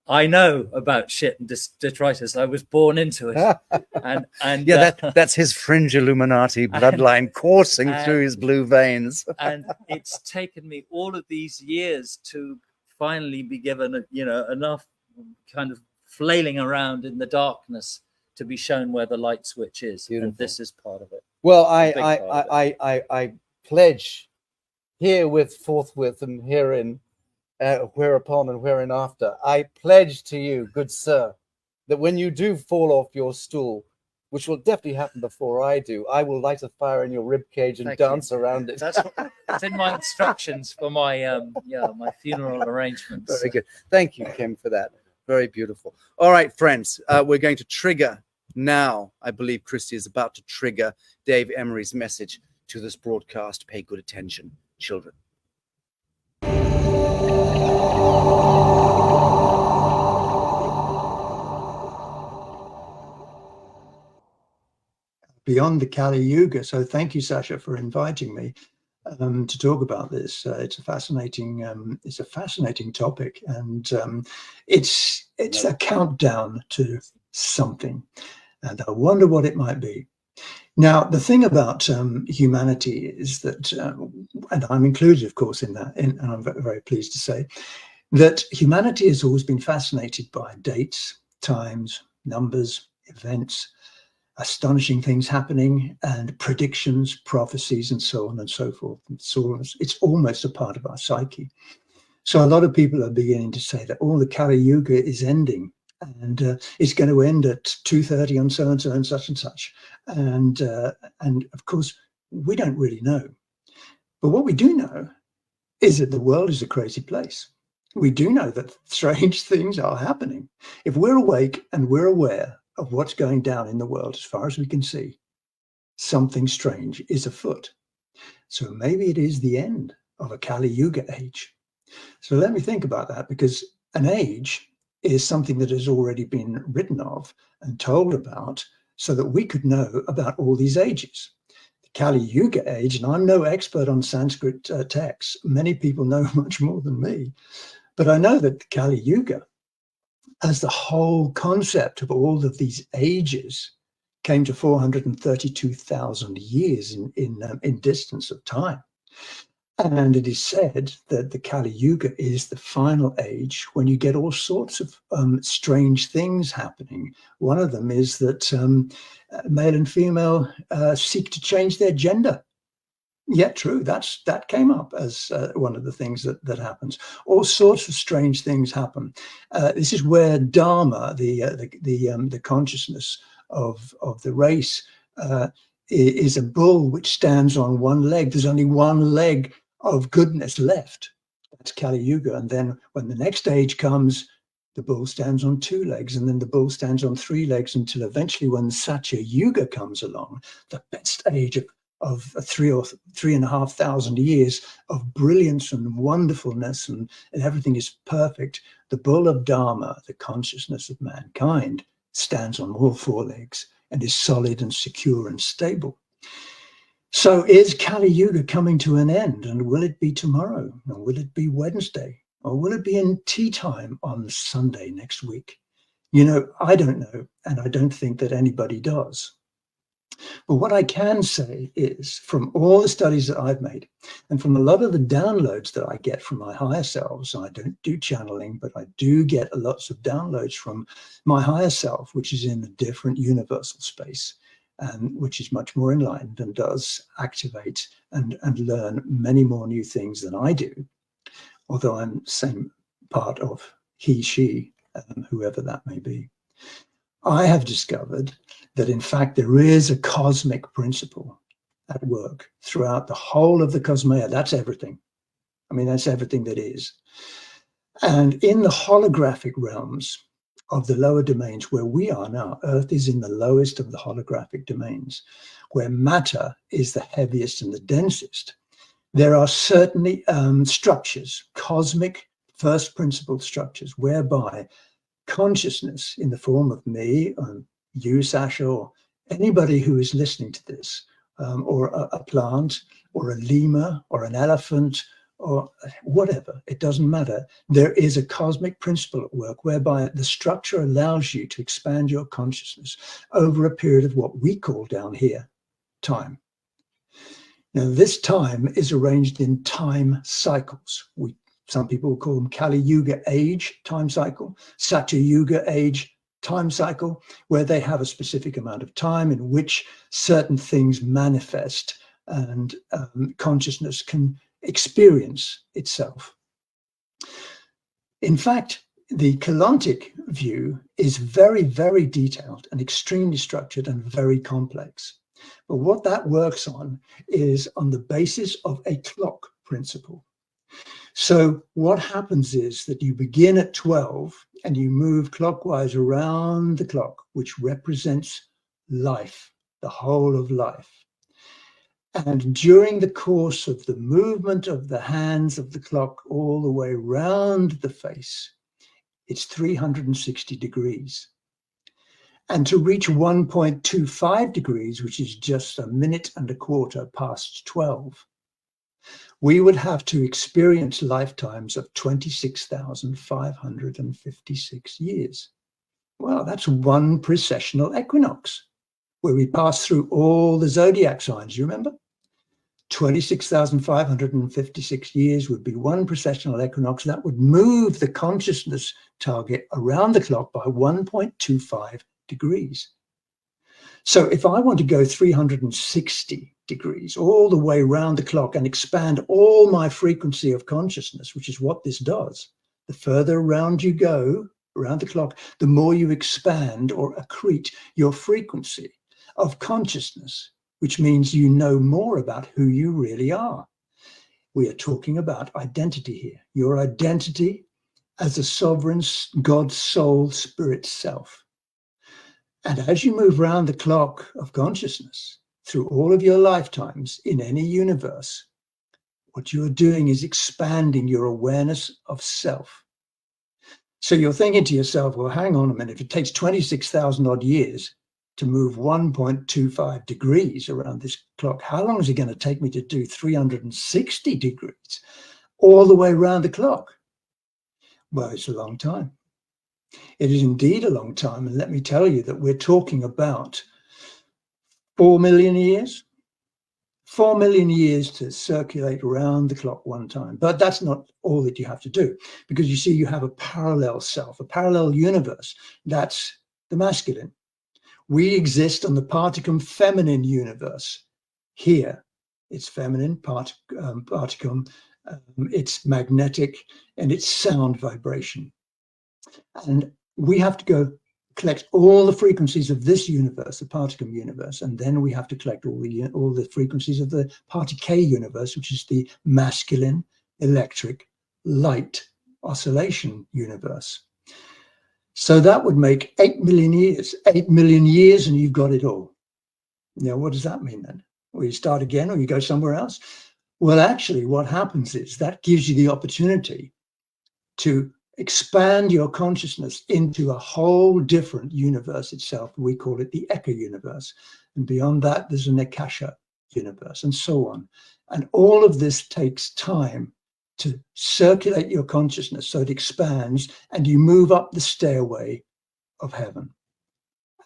I know about shit and detritus. I was born into it. And yeah, that's his fringe Illuminati bloodline coursing through his blue veins. And it's taken me all of these years to finally be given, enough kind of flailing around in the darkness to be shown where the light switch is. Beautiful. And this is part of it. Well, I pledge herewith, forthwith, and herein, whereupon and whereinafter, I pledge to you, good sir, that when you do fall off your stool, which will definitely happen before I do, I will light a fire in your rib cage and dance around it. That's in my instructions for my my funeral arrangements. Very good. Thank you, Kim, for that. Very beautiful. All right, friends, we're going to trigger now. I believe Christy is about to trigger Dave Emery's message to this broadcast. Pay good attention, children. Beyond the Kali Yuga. So thank you, Sacha, for inviting me to talk about this. It's a fascinating topic, and it's a countdown to something, and I wonder what it might be. Now, the thing about humanity is that, and I'm included, of course, in that, and I'm very, very pleased to say that humanity has always been fascinated by dates, times, numbers, events, astonishing things happening, and predictions, prophecies, and so on and so forth. It's almost a part of our psyche. So a lot of people are beginning to say that all the Kali Yuga is ending, and it's going to end at 2:30 on so and so and such and such. And of course, we don't really know. But what we do know is that the world is a crazy place. We do know that strange things are happening. If we're awake and we're aware of what's going down in the world, as far as we can see, something strange is afoot. So maybe it is the end of a Kali Yuga age. So let me think about that, because an age is something that has already been written of and told about so that we could know about all these ages. The Kali Yuga age, and I'm no expert on Sanskrit texts. Many people know much more than me, but I know that the Kali Yuga, as the whole concept of all of these ages, came to 432,000 years in distance of time. And it is said that the Kali Yuga is the final age when you get all sorts of strange things happening. One of them is that male and female seek to change their gender. Yeah, true. That came up as one of the things that happens. All sorts of strange things happen. This is where Dharma, the consciousness of the race, is a bull which stands on one leg. There's only one leg of goodness left. That's Kali Yuga. And then when the next age comes, the bull stands on two legs, and then the bull stands on three legs, until eventually, when Sacha Yuga comes along, the best age of 3,500 years of brilliance and wonderfulness, and everything is perfect, the bull of Dharma, the consciousness of mankind, stands on all four legs and is solid and secure and stable. So is Kali Yuga coming to an end? And will it be tomorrow? Or will it be Wednesday? Or will it be in tea time on Sunday next week? I don't know, and I don't think that anybody does. But what I can say is, from all the studies that I've made, and from a lot of the downloads that I get from my higher selves, I don't do channeling, but I do get lots of downloads from my higher self, which is in a different universal space, and which is much more enlightened and does activate and learn many more new things than I do, although I'm the same part of he, she, whoever that may be. I have discovered that, in fact, there is a cosmic principle at work throughout the whole of the cosmea. That's everything. I mean, that's everything that is. And in the holographic realms of the lower domains where we are now, Earth is in the lowest of the holographic domains, where matter is the heaviest and the densest. There are certainly structures, cosmic first principle structures, whereby consciousness in the form of me, you, Sacha, or anybody who is listening to this, or a plant, or a lemur, or an elephant, or whatever, it doesn't matter. There is a cosmic principle at work whereby the structure allows you to expand your consciousness over a period of what we call down here time. Now, this time is arranged in time cycles. Some people call them Kali Yuga age time cycle, Sacha Yuga age time cycle, where they have a specific amount of time in which certain things manifest and consciousness can experience itself. In fact, the Keylontic view is very, very detailed and extremely structured and very complex. But what that works on is on the basis of a clock principle. So what happens is that you begin at 12 and you move clockwise around the clock, which represents life, the whole of life. And during the course of the movement of the hands of the clock all the way round the face, it's 360 degrees. And to reach 1.25 degrees, which is just a minute and a quarter past 12, we would have to experience lifetimes of 26,556 years. Well, that's one precessional equinox, where we pass through all the zodiac signs, you remember? 26,556 years would be one precessional equinox. That would move the consciousness target around the clock by 1.25 degrees. So if I want to go 360 degrees all the way around the clock and expand all my frequency of consciousness, which is what this does, the further around you go around the clock, the more you expand or accrete your frequency of consciousness, which means you know more about who you really are. We are talking about identity here. Your identity as a sovereign God, soul, spirit self. And as you move around the clock of consciousness through all of your lifetimes in any universe, what you're doing is expanding your awareness of self. So you're thinking to yourself, well, hang on a minute, if it takes 26,000 odd years to move 1.25 degrees around this clock, how long is it going to take me to do 360 degrees all the way around the clock? Well, it's a long time. It is indeed a long time. And let me tell you that we're talking about 4 million years. 4 million years to circulate around the clock one time. But that's not all that you have to do, because you see, you have a parallel self, a parallel universe. That's the masculine. We exist on the particum feminine universe. Here, it's feminine, particum, it's magnetic, and it's sound vibration. And we have to go collect all the frequencies of this universe, the particum universe, and then we have to collect all the frequencies of the particule universe, which is the masculine, electric, light oscillation universe. So that would make 8 million years. 8 million years and you've got it all. Now, what does that mean then? Well, you start again or you go somewhere else? Well, actually, what happens is that gives you the opportunity to expand your consciousness into a whole different universe itself. We call it the Echo universe. And beyond that, there's an Akasha universe and so on. And all of this takes time to circulate your consciousness so it expands and you move up the stairway of heaven.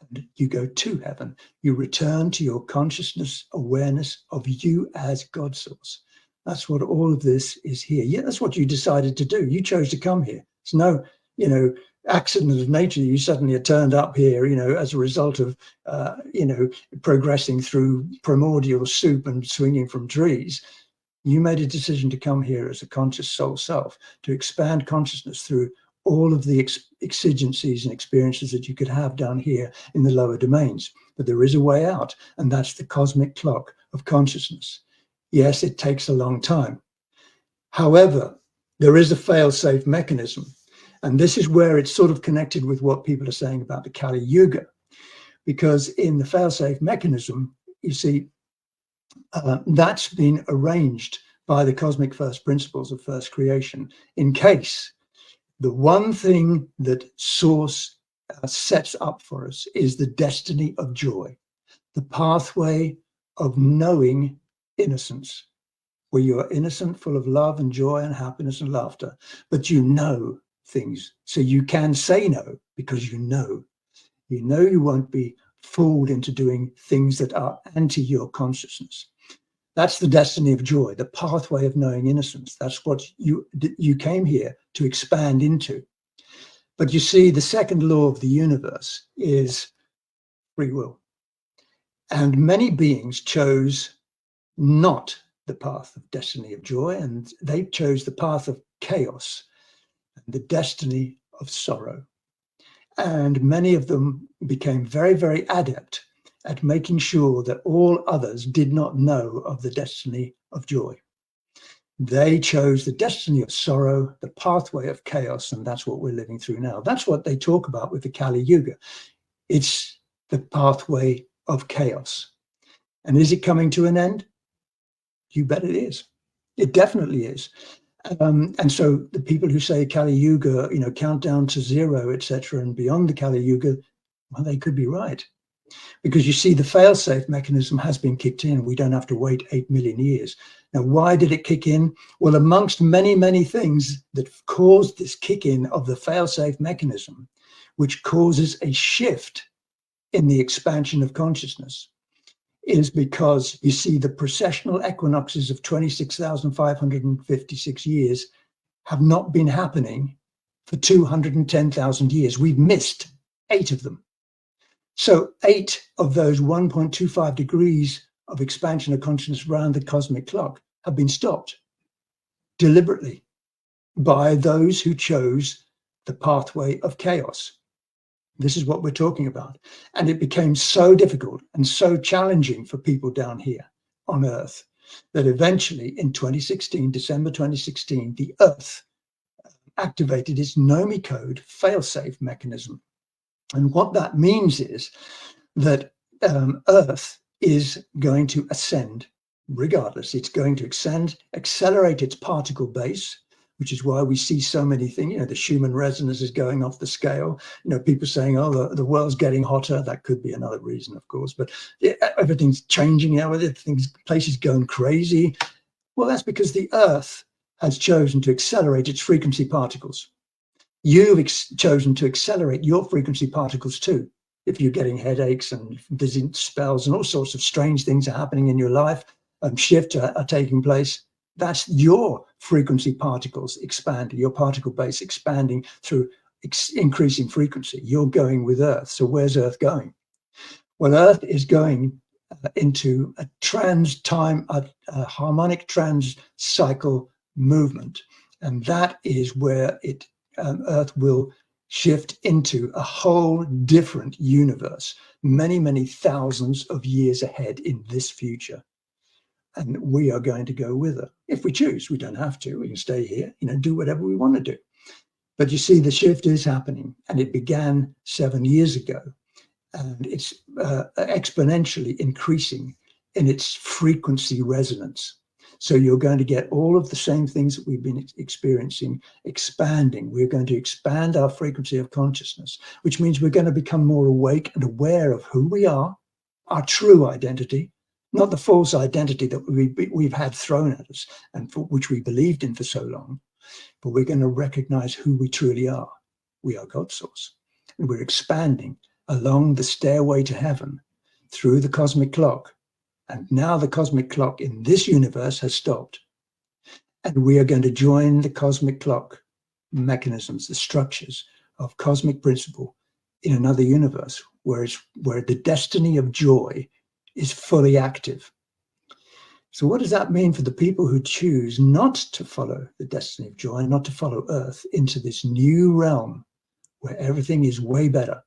And you go to heaven. You return to your consciousness awareness of you as God source. That's what all of this is here. Yeah, that's what you decided to do. You chose to come here. It's no, accident of nature that you suddenly are turned up here, as a result of, progressing through primordial soup and swinging from trees. You made a decision to come here as a conscious soul self, to expand consciousness through all of the exigencies and experiences that you could have down here in the lower domains. But there is a way out, and that's the cosmic clock of consciousness. Yes, it takes a long time. However, there is a fail-safe mechanism. And this is where it's sort of connected with what people are saying about the Kali Yuga, because in the fail-safe mechanism, you see, that's been arranged by the cosmic first principles of first creation in case the one thing that Source sets up for us is the destiny of joy, the pathway of knowing innocence, where you are innocent, full of love and joy and happiness and laughter, but you know things. So you can say no because you know you won't be fooled into doing things that are anti your consciousness. That's the destiny of joy, the pathway of knowing innocence. That's what you came here to expand into. But you see, the second law of the universe is free will. And many beings chose not the path of destiny of joy, and they chose the path of chaos and the destiny of sorrow. And many of them became very, very adept at making sure that all others did not know of the destiny of joy. They chose the destiny of sorrow, the pathway of chaos, and that's what we're living through now. That's what they talk about with the Kali Yuga. It's the pathway of chaos. And is it coming to an end? You bet it is. It definitely is. And so the people who say Kali Yuga, countdown to zero, etc., and beyond the Kali Yuga, well, they could be right. Because you see, the fail-safe mechanism has been kicked in. We don't have to wait 8 million years. Now, why did it kick in? Well, amongst many, many things that caused this kick-in of the fail-safe mechanism, which causes a shift in the expansion of consciousness, is because you see the precessional equinoxes of 26,556 years have not been happening for 210,000 years. We've missed 8 of them. So 8 of those 1.25 degrees of expansion of consciousness around the cosmic clock have been stopped deliberately by those who chose the pathway of chaos. This is what we're talking about. And it became so difficult and so challenging for people down here on Earth that eventually in 2016, December 2016, the Earth activated its NOMI code fail-safe mechanism. And what that means is that Earth is going to ascend regardless. It's going to accelerate its particle base, which is why we see so many things. The Schumann resonance is going off the scale. People saying, oh, the world's getting hotter. That could be another reason, of course, but everything's changing now. Places going crazy. Well, that's because the Earth has chosen to accelerate its frequency particles. You've chosen to accelerate your frequency particles too. If you're getting headaches and dizzy spells and all sorts of strange things are happening in your life, shifts are taking place, that's your frequency particles expanding, your particle base expanding through increasing frequency. You're going with Earth. So where's Earth going? Well, Earth is going into a harmonic trans cycle movement. And that is where Earth will shift into a whole different universe, many, many thousands of years ahead in this future. And we are going to go with her. If we choose, we don't have to. We can stay here, do whatever we want to do. But you see, the shift is happening, and it began 7 years ago. And it's exponentially increasing in its frequency resonance. So you're going to get all of the same things that we've been experiencing expanding. We're going to expand our frequency of consciousness, which means we're going to become more awake and aware of who we are, our true identity, not the false identity that we've had thrown at us and for which we believed in for so long, but we're going to recognize who we truly are. We are God's source, and we're expanding along the stairway to heaven through the cosmic clock. And now the cosmic clock in this universe has stopped. And we are going to join the cosmic clock mechanisms, the structures of cosmic principle in another universe where the destiny of joy is fully active. So what does that mean for the people who choose not to follow the destiny of joy, not to follow Earth into this new realm where everything is way better?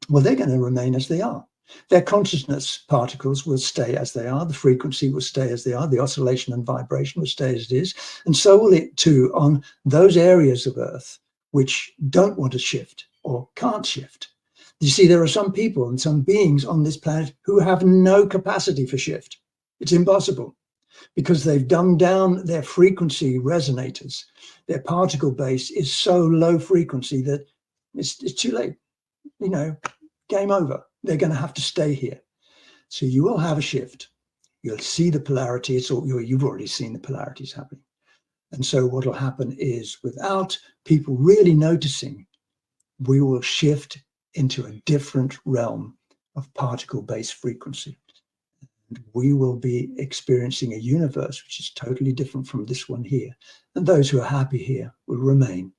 Well, they're going to remain as they are. Their consciousness particles will stay as they are. The frequency will stay as they are. The oscillation and vibration will stay as it is. And so will it too on those areas of Earth which don't want to shift or can't shift. You see, there are some people and some beings on this planet who have no capacity for shift. It's impossible because they've dumbed down their frequency resonators. Their particle base is so low frequency that it's too late. You know, game over. They're going to have to stay here. So you will have a shift. You'll see the polarity. You've already seen the polarities happening. And so what will happen is, without people really noticing, we will shift into a different realm of particle-based frequency. And we will be experiencing a universe which is totally different from this one here. And those who are happy here will remain.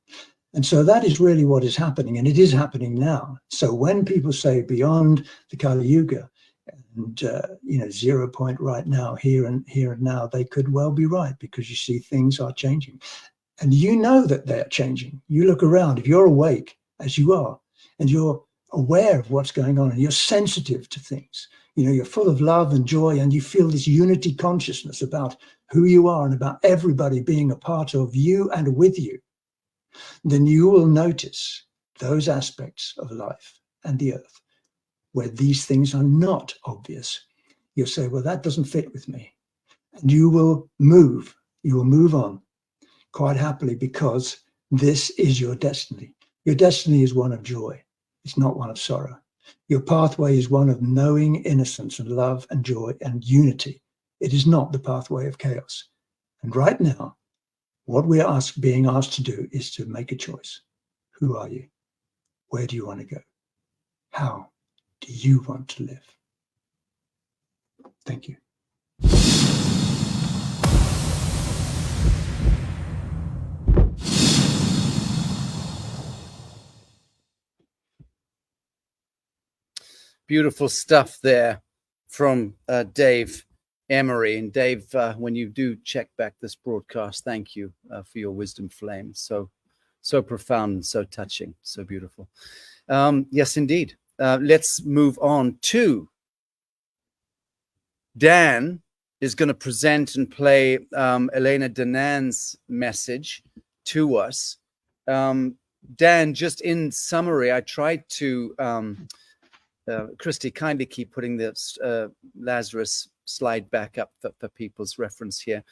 And so that is really what is happening, and it is happening now. So when people say beyond the Kali Yuga and 0 point right now, here and now, they could well be right, because you see things are changing, and you know that they're changing. You look around, if you're awake as you are, and you're aware of what's going on, and you're sensitive to things, you're full of love and joy, and you feel this unity consciousness about who you are and about everybody being a part of you and with you, then you will notice those aspects of life and the earth where these things are not obvious. You'll say, well, that doesn't fit with me. And you will move on quite happily, because this is your destiny. Your destiny is one of joy. It's not one of sorrow. Your pathway is one of knowing innocence and love and joy and unity. It is not the pathway of chaos. And right now, what we are being asked to do is to make a choice. Who are you? Where do you want to go? How do you want to live? Thank you. Beautiful stuff there from Dave Emery. And Dave, when you do check back this broadcast, thank you for your wisdom flame. So profound and so touching, so beautiful. Yes, indeed. Let's move on to Dan is going to present and play Elena Danaan's message to us. Dan, just in summary, I tried to, Christy, kindly keep putting this Lazarus slide back up for people's reference here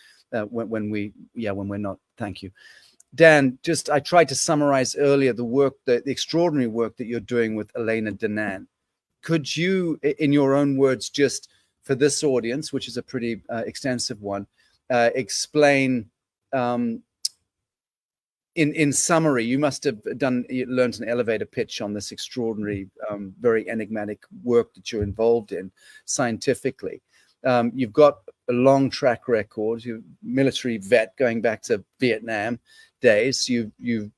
when we're not. Thank you. Dan, I tried to summarize earlier the extraordinary work that you're doing with Elena Danaan. Could you, in your own words, just for this audience, which is a pretty extensive one, explain in summary? You must have learned an elevator pitch on this extraordinary, very enigmatic work that you're involved in scientifically. You've got a long track record. You're a military vet going back to Vietnam days. You've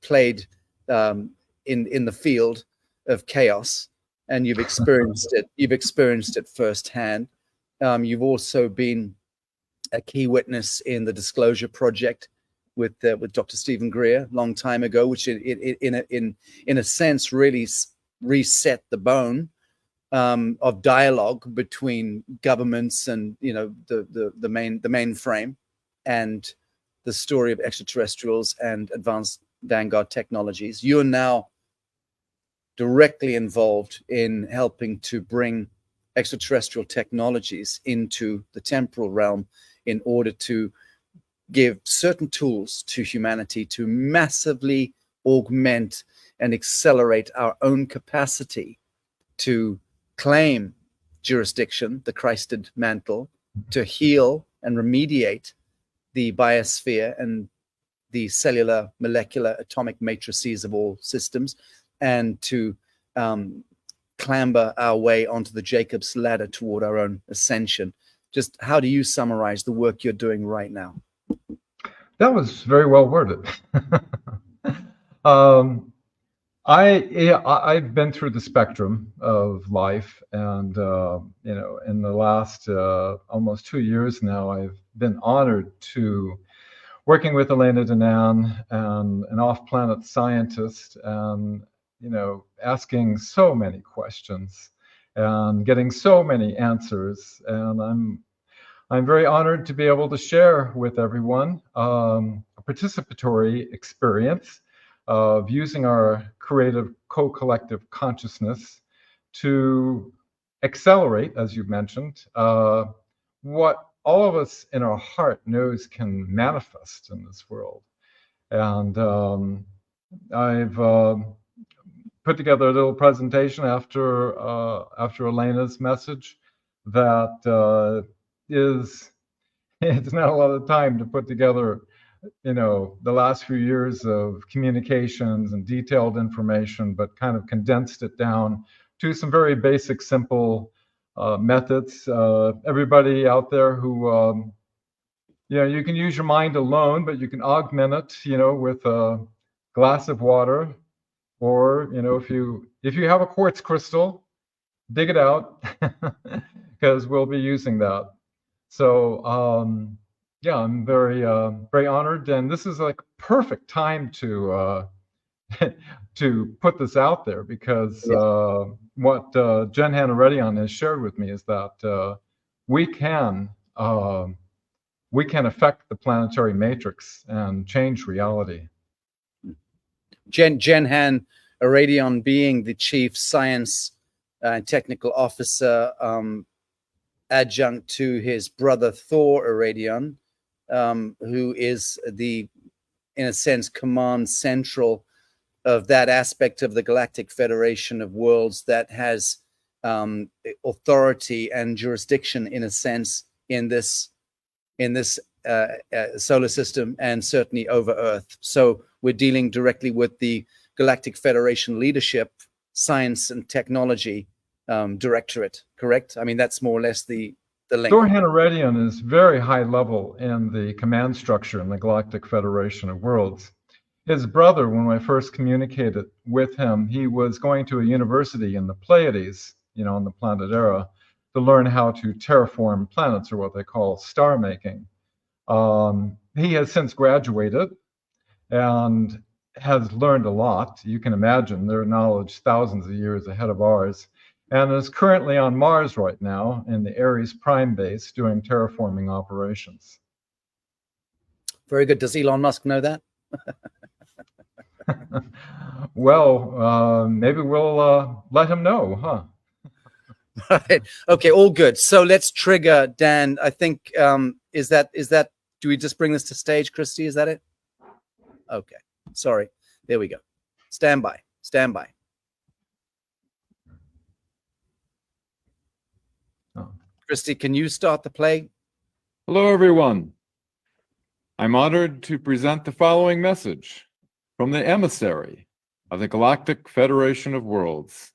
played in the field of chaos, and you've experienced it. You've experienced it firsthand. You've also been a key witness in the Disclosure Project with Dr. Stephen Greer a long time ago, which in a sense really reset the bone of dialogue between governments and the mainframe and the story of extraterrestrials and advanced vanguard technologies. You are now directly involved in helping to bring extraterrestrial technologies into the temporal realm in order to give certain tools to humanity to massively augment and accelerate our own capacity to claim jurisdiction, the Christed mantle, to heal and remediate the biosphere and the cellular, molecular, atomic matrices of all systems, and to clamber our way onto the Jacob's ladder toward our own ascension. Just how do you summarize the work you're doing right now? That was very well worded. I've been through the spectrum of life, and in the last almost 2 years now, I've been honored to working with Elena Danaan, and an off-planet scientist, and asking so many questions and getting so many answers. And I'm very honored to be able to share with everyone a participatory experience of using our creative co-collective consciousness to accelerate, as you mentioned, what all of us in our heart knows can manifest in this world. And I've put together a little presentation after Elena's message that it's not a lot of time to put together the last few years of communications and detailed information, but kind of condensed it down to some very basic, simple methods. Everybody out there who you can use your mind alone, but you can augment it with a glass of water, or if you have a quartz crystal, dig it out, because we'll be using that. So I'm very very honored, and this is like perfect time to to put this out there, because what Jen Hanaredian has shared with me is that we can affect the planetary matrix and change reality. Jen Hanaredian being the chief science and technical officer, adjunct to his brother Thor Aradian, who is in a sense, command central of that aspect of the Galactic Federation of Worlds that has authority and jurisdiction, in a sense, in this solar system, and certainly over Earth. So we're dealing directly with the Galactic Federation leadership, science and technology directorate, correct? I mean, that's more or less the link. Thor Hanaredian is very high level in the command structure in the Galactic Federation of Worlds. His brother, when I first communicated with him, he was going to a university in the Pleiades, in the planet era, to learn how to terraform planets, or what they call star making. He has since graduated and has learned a lot. You can imagine their knowledge thousands of years ahead of ours, and is currently on Mars right now in the Ares Prime base doing terraforming operations. Very good. Does Elon Musk know that? Well, maybe we'll let him know, huh? Right. Okay, all good. So let's trigger Dan. I think is that do we just bring this to stage, Christy? Is that it? Okay. Sorry. There we go. Stand by. Oh. Christy, can you start the play? Hello, everyone. I'm honored to present the following message from the emissary of the Galactic Federation of Worlds,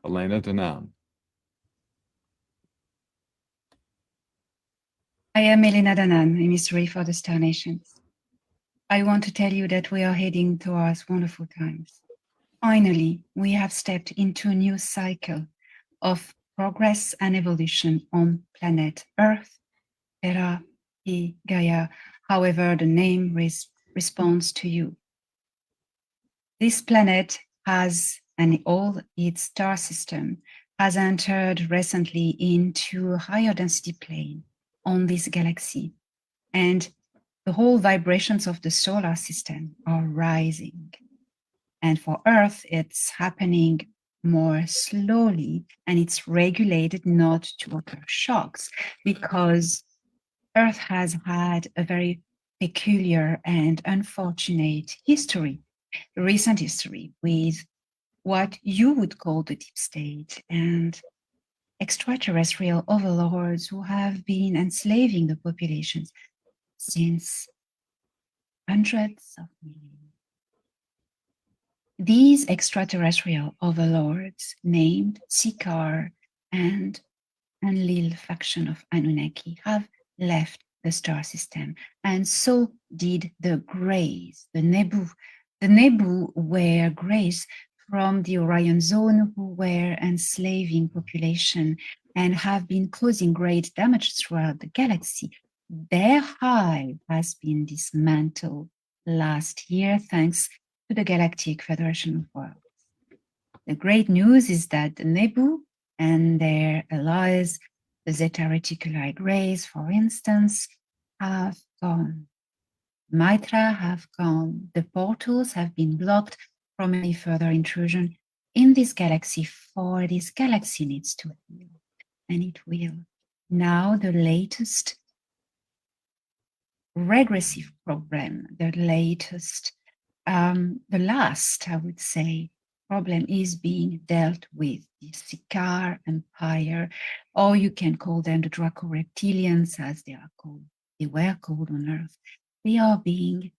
Elena Danaan. I am Elena Danaan, emissary for the Star Nations. I want to tell you that we are heading towards wonderful times. Finally, we have stepped into a new cycle of progress and evolution on planet Earth, Terra, Gaia, however the name responds to you. This planet has, and all its star system, has entered recently into a higher density plane on this galaxy, and the whole vibrations of the solar system are rising. And for Earth, it's happening more slowly, and it's regulated not to occur shocks, because Earth has had a very peculiar and unfortunate history, recent history, with what you would call the deep state and extraterrestrial overlords who have been enslaving the populations since hundreds of millions. These extraterrestrial overlords, named Sikaar and Enlil faction of Anunnaki, have left the star system, and so did the Greys, the Nebu. The Nebu were Greys from the Orion zone who were enslaving population and have been causing great damage throughout the galaxy. Their hive has been dismantled last year thanks to the Galactic Federation of Worlds. The great news is that the Nebu and their allies, the Zeta Reticuli rays, for instance, have gone. Mitra have gone. The portals have been blocked from any further intrusion in this galaxy, for this galaxy needs to heal, and it will. Now the latest regressive problem, the last, I would say, problem is being dealt with. The Sikaar Empire, or you can call them the Draco-Reptilians, as they are called. They were called on Earth. They are being,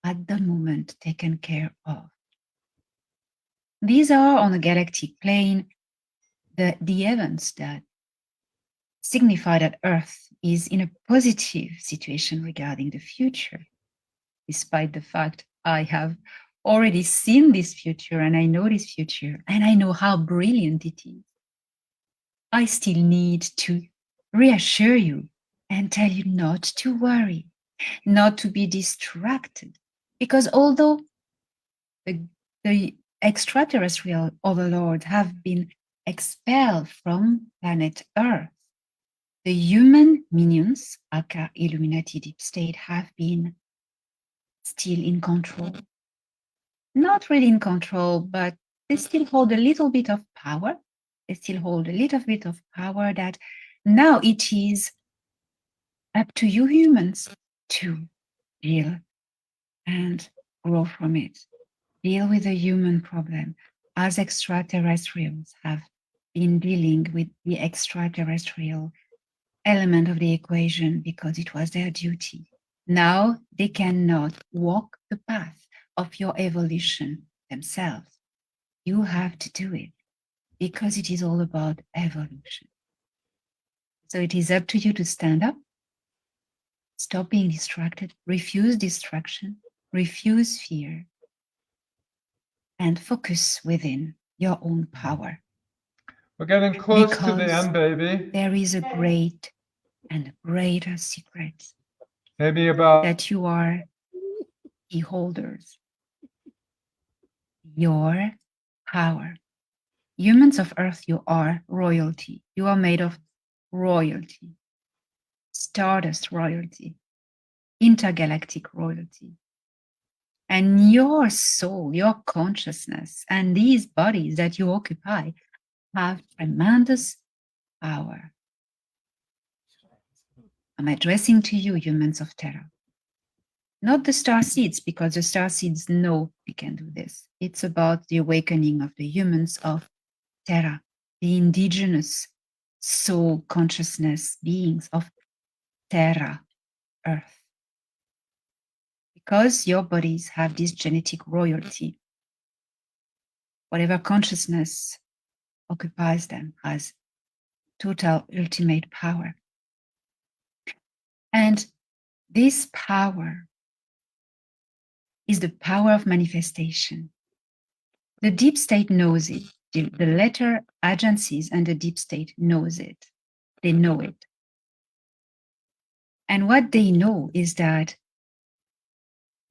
at the moment, taken care of. These are, on a galactic plane, the events that signify that Earth is in a positive situation regarding the future, despite the fact I have already seen this future and I know this future and I know how brilliant it is. I still need to reassure you and tell you not to worry, not to be distracted, because although the extraterrestrial overlords have been expelled from planet Earth, the human minions, aka Illuminati Deep State, have been still in control. Not really in control, but they still hold a little bit of power. They still hold a little bit of power that now it is up to you humans to deal and grow from it. Deal with the human problem as extraterrestrials have been dealing with the extraterrestrial element of the equation because it was their duty. Now they cannot walk the path of your evolution themselves. You have to do it because it is all about evolution. So it is up to you to stand up, stop being distracted, refuse distraction, refuse fear, and focus within your own power. We're getting close to Because the end, baby. there is a great and greater secret Maybe about that you are key holders. Your power. Humans of Earth, you are royalty. You are made of royalty, stardust royalty, intergalactic royalty. And your soul, your consciousness, and these bodies that you occupy have tremendous power. I'm addressing to you, humans of Terra. Not the star seeds, because the star seeds know we can do this. It's about the awakening of the humans of Terra, the indigenous soul consciousness beings of Terra, Earth. Because your bodies have this genetic royalty, whatever consciousness occupies them has total ultimate power. And this power is the power of manifestation. The deep state knows it. The letter agencies and the deep state knows it. They know it. And what they know is that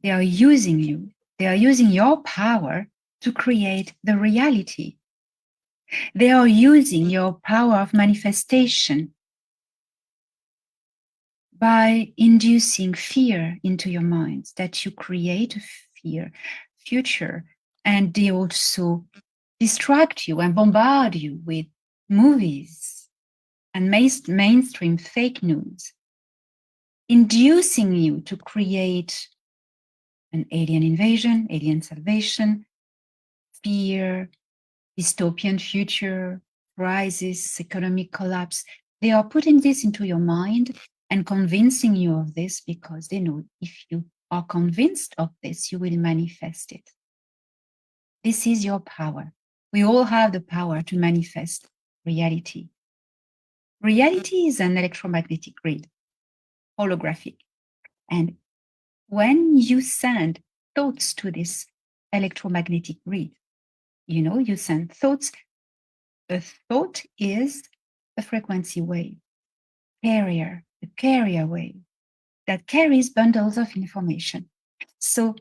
they are using you. They are using your power to create the reality. They are using your power of manifestation by inducing fear into your minds, that you create a fear future, and they also distract you and bombard you with movies and mainstream fake news, inducing you to create an alien invasion, alien salvation, fear, dystopian future, crisis, economic collapse. They are putting this into your mind and convincing you of this because they know if you are convinced of this, you will manifest it. This is your power. We all have the power to manifest reality. Reality is an electromagnetic grid, holographic. And when you send thoughts to this electromagnetic grid, you send thoughts. A thought is a frequency wave, a carrier wave that carries bundles of information. So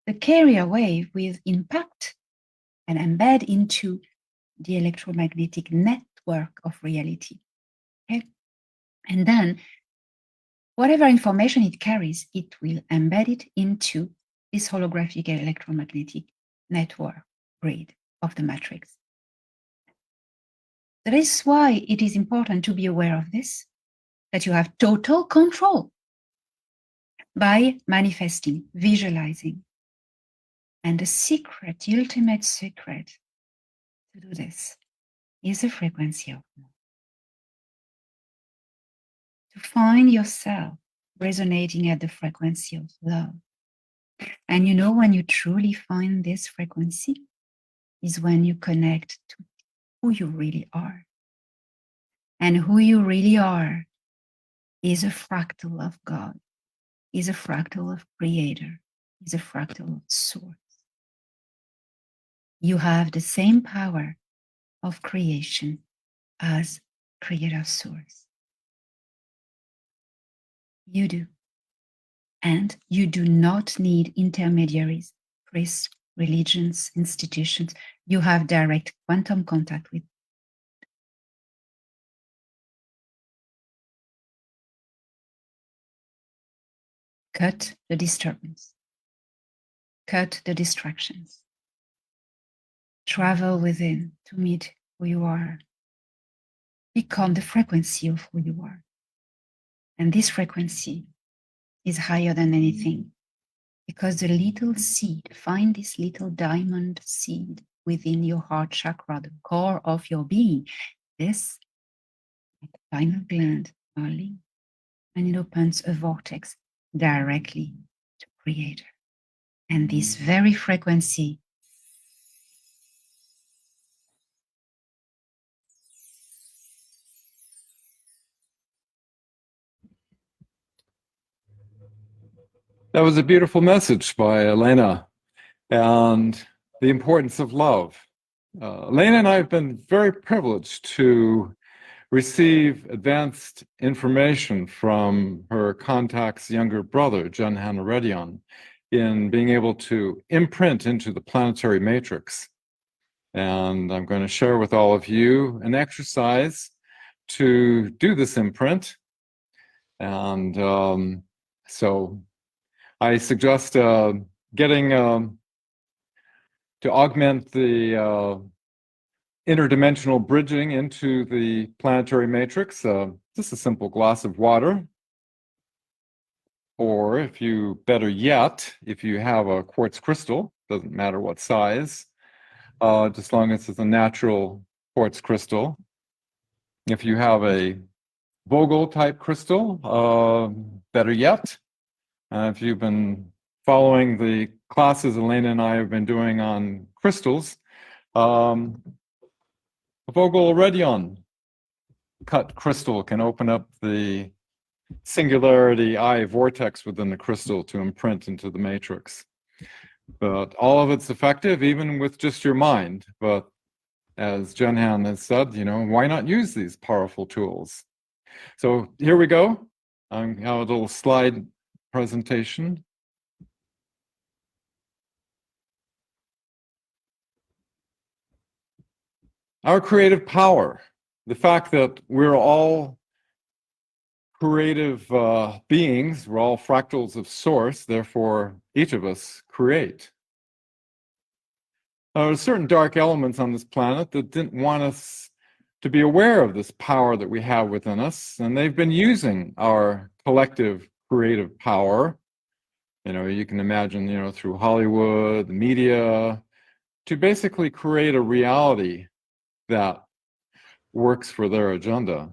the carrier wave will impact and embed into the electromagnetic network of reality. Okay? And then whatever information it carries, it will embed it into this holographic electromagnetic network grid of the matrix. That is why it is important to be aware of this, that you have total control by manifesting, visualizing. And the secret, the ultimate secret to do this is the frequency of love. To find yourself resonating at the frequency of love. And you know, when you truly find this frequency is when you connect to who you really are. And who you really are is a fractal of God, is a fractal of Creator, is a fractal of Source. You have the same power of creation as Creator Source. You do. And you do not need intermediaries, priests, religions, institutions. You have direct quantum contact with. Cut the disturbance. Cut the distractions. Travel within to meet who you are. Become the frequency of who you are. And this frequency is higher than anything, because the little seed, find this little diamond seed within your heart chakra, the core of your being. This, like a pineal gland, darling, and it opens a vortex directly to Creator. And this very frequency That was a beautiful message by Elena, and the importance of love. Elena and I have been very privileged to receive advanced information from her contact's younger brother, Danaan Heralds, in being able to imprint into the planetary matrix. And I'm going to share with all of you an exercise to do this imprint. And so I suggest getting to augment the interdimensional bridging into the planetary matrix. Just a simple glass of water. Or if you, better yet, if you have a quartz crystal, doesn't matter what size, just as long as it's a natural quartz crystal. If you have a Vogel type crystal, better yet. If you've been following the classes Elena and I have been doing on crystals, a Vogel Radion cut crystal can open up the singularity eye vortex within the crystal to imprint into the matrix. But all of it's effective even with just your mind. But as Danaan has said, you know, why not use these powerful tools? So here we go. I have a little slide presentation. Our creative power, the fact that we're all creative beings, we're all fractals of source, therefore each of us create. There are certain dark elements on this planet that didn't want us to be aware of this power that we have within us, and they've been using our collective creative power. You know, you can imagine, you know, through Hollywood, the media, to basically create a reality that works for their agenda.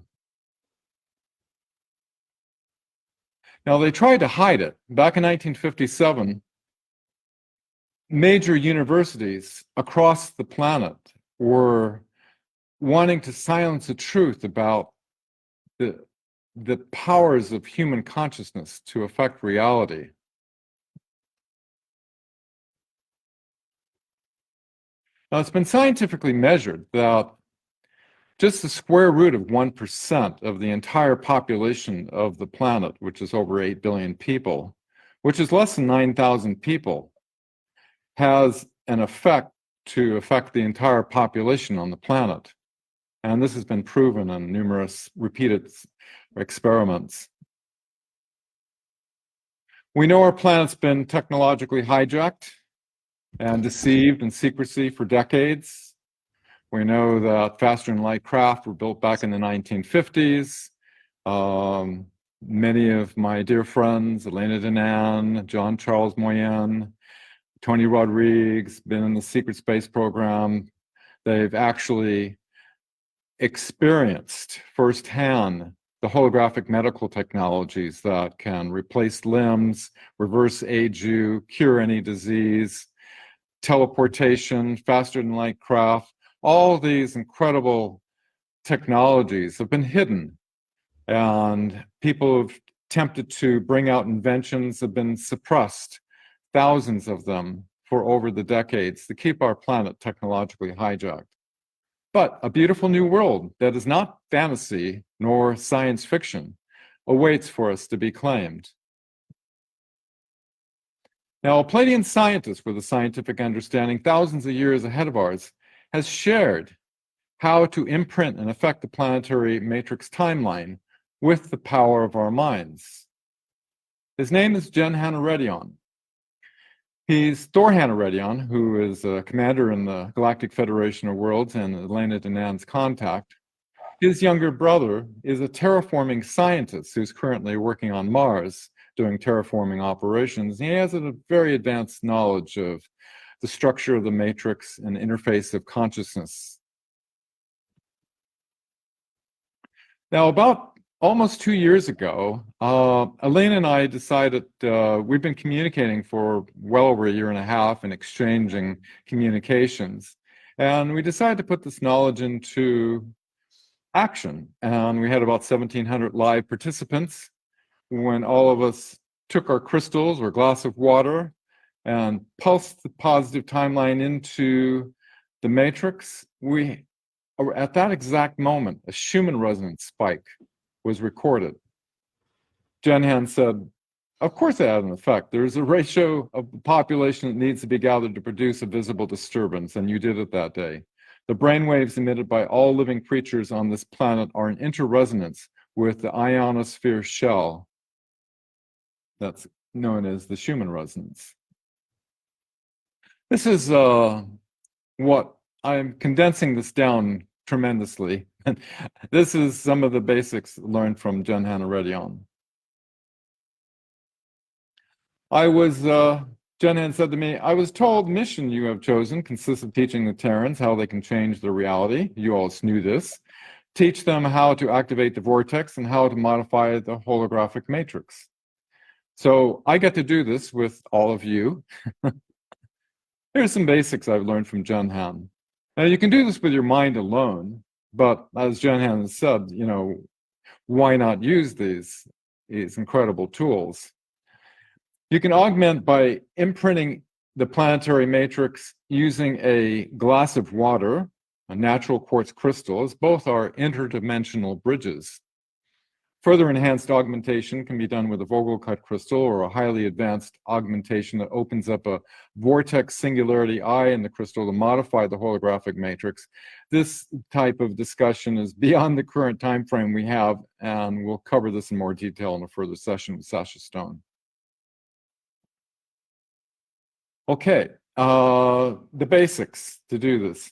Now, they tried to hide it. Back in 1957, major universities across the planet were wanting to silence the truth about the powers of human consciousness to affect reality. Now, it's been scientifically measured that just the square root of 1% of the entire population of the planet, which is over 8 billion people, which is less than 9,000 people, has an effect to affect the entire population on the planet. And this has been proven in numerous repeated experiments. We know our planet's been technologically hijacked and deceived in secrecy for decades. We know that faster than light craft were built back in the 1950s. Many of my dear friends, Elena Danaan, John Charles Moyen, Tony Rodriguez, been in the secret space program. They've actually experienced firsthand the holographic medical technologies that can replace limbs, reverse age you, cure any disease, teleportation, faster than light craft. All these incredible technologies have been hidden, and people have attempted to bring out inventions have been suppressed, thousands of them for over the decades, to keep our planet technologically hijacked. But a beautiful new world that is not fantasy nor science fiction awaits for us to be claimed. Now, a Palladian scientist with a scientific understanding thousands of years ahead of ours has shared how to imprint and affect the planetary matrix timeline with the power of our minds. His name is Jen Hanaredian. He's Thor Hanaredian, who is a commander in the Galactic Federation of Worlds and Elena Danaan's contact. His younger brother is a terraforming scientist who's currently working on Mars, doing terraforming operations. He has a very advanced knowledge of the structure of the matrix and interface of consciousness. Now, about almost 2 years ago, Elena and I decided, we've been communicating for well over a year and a half and exchanging communications. And we decided to put this knowledge into action. And we had about 1,700 live participants. When all of us took our crystals or a glass of water and pulsed the positive timeline into the matrix, at that exact moment, a Schumann resonance spike was recorded. Jen Han said, of course it had an effect. There's a ratio of the population that needs to be gathered to produce a visible disturbance, and you did it that day. The brainwaves emitted by all living creatures on this planet are in interresonance with the ionosphere shell. That's known as the Schumann resonance. This is what I'm condensing this down tremendously. This is some of the basics learned from Jen Hanaredian. Jen Han said to me, I was told the mission you have chosen consists of teaching the Terrans how they can change their reality. You all knew this. Teach them how to activate the vortex and how to modify the holographic matrix. So I get to do this with all of you. Here's some basics I've learned from Jen Han. Now, you can do this with your mind alone, but as Jen Han said, why not use these incredible tools? You can augment by imprinting the planetary matrix using a glass of water, a natural quartz crystal, as both are interdimensional bridges. Further enhanced augmentation can be done with a Vogel-cut crystal or a highly advanced augmentation that opens up a vortex singularity eye in the crystal to modify the holographic matrix. This type of discussion is beyond the current time frame we have, and we'll cover this in more detail in a further session with Sacha Stone. Okay, the basics to do this.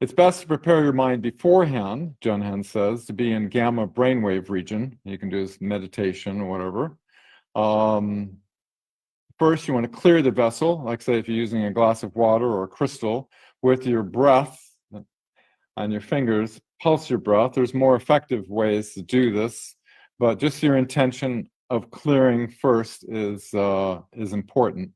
It's best to prepare your mind beforehand, Jen Han says, to be in gamma brainwave region. You can do this meditation or whatever. First, you want to clear the vessel, like say if you're using a glass of water or a crystal, with your breath on your fingers, pulse your breath. There's more effective ways to do this, but just your intention of clearing first is important.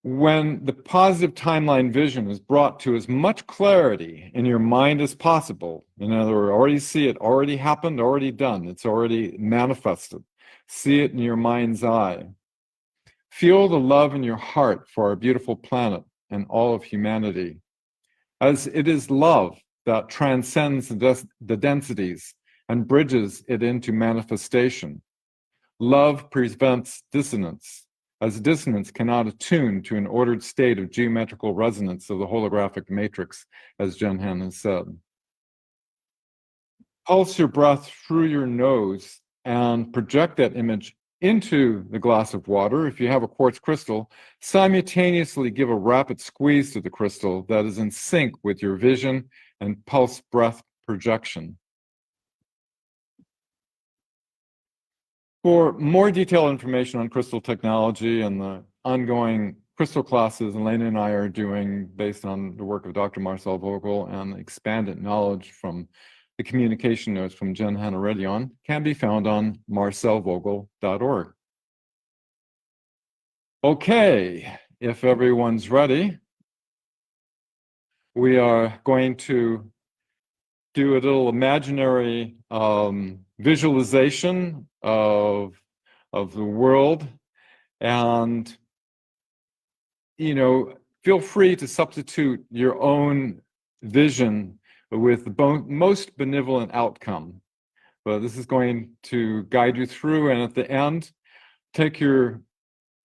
When the positive timeline vision is brought to as much clarity in your mind as possible, in other words, already see it, already happened, already done, it's already manifested. See it in your mind's eye. Feel the love in your heart for our beautiful planet and all of humanity, as it is love that transcends the densities and bridges it into manifestation. Love prevents dissonance. as dissonance cannot attune to an ordered state of geometrical resonance of the holographic matrix, as Danaan has said. Pulse your breath through your nose and project that image into the glass of water. If you have a quartz crystal, simultaneously give a rapid squeeze to the crystal that is in sync with your vision and pulse breath projection. For more detailed information on crystal technology and the ongoing crystal classes Elena and I are doing based on the work of Dr. Marcel Vogel and expanded knowledge from the communication notes from Jen Hanaredian, can be found on marcelvogel.org. Okay, if everyone's ready, we are going to do a little imaginary visualization of the world, and feel free to substitute your own vision with the most benevolent outcome. But this is going to guide you through, and at the end, take your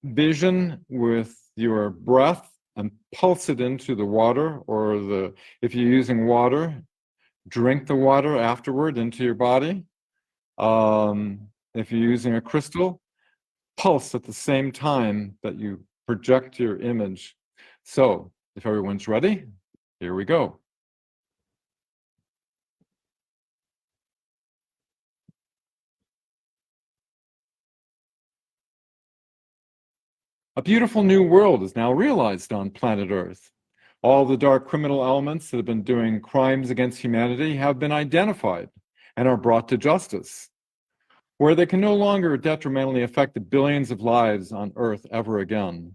vision with your breath and pulse it into the water, or if you're using water, drink the water afterward into your body. If you're using a crystal, pulse at the same time that you project your image. So, if everyone's ready, here we go. A beautiful new world is now realized on planet Earth. All the dark criminal elements that have been doing crimes against humanity have been identified and are brought to justice, where they can no longer detrimentally affect the billions of lives on Earth ever again.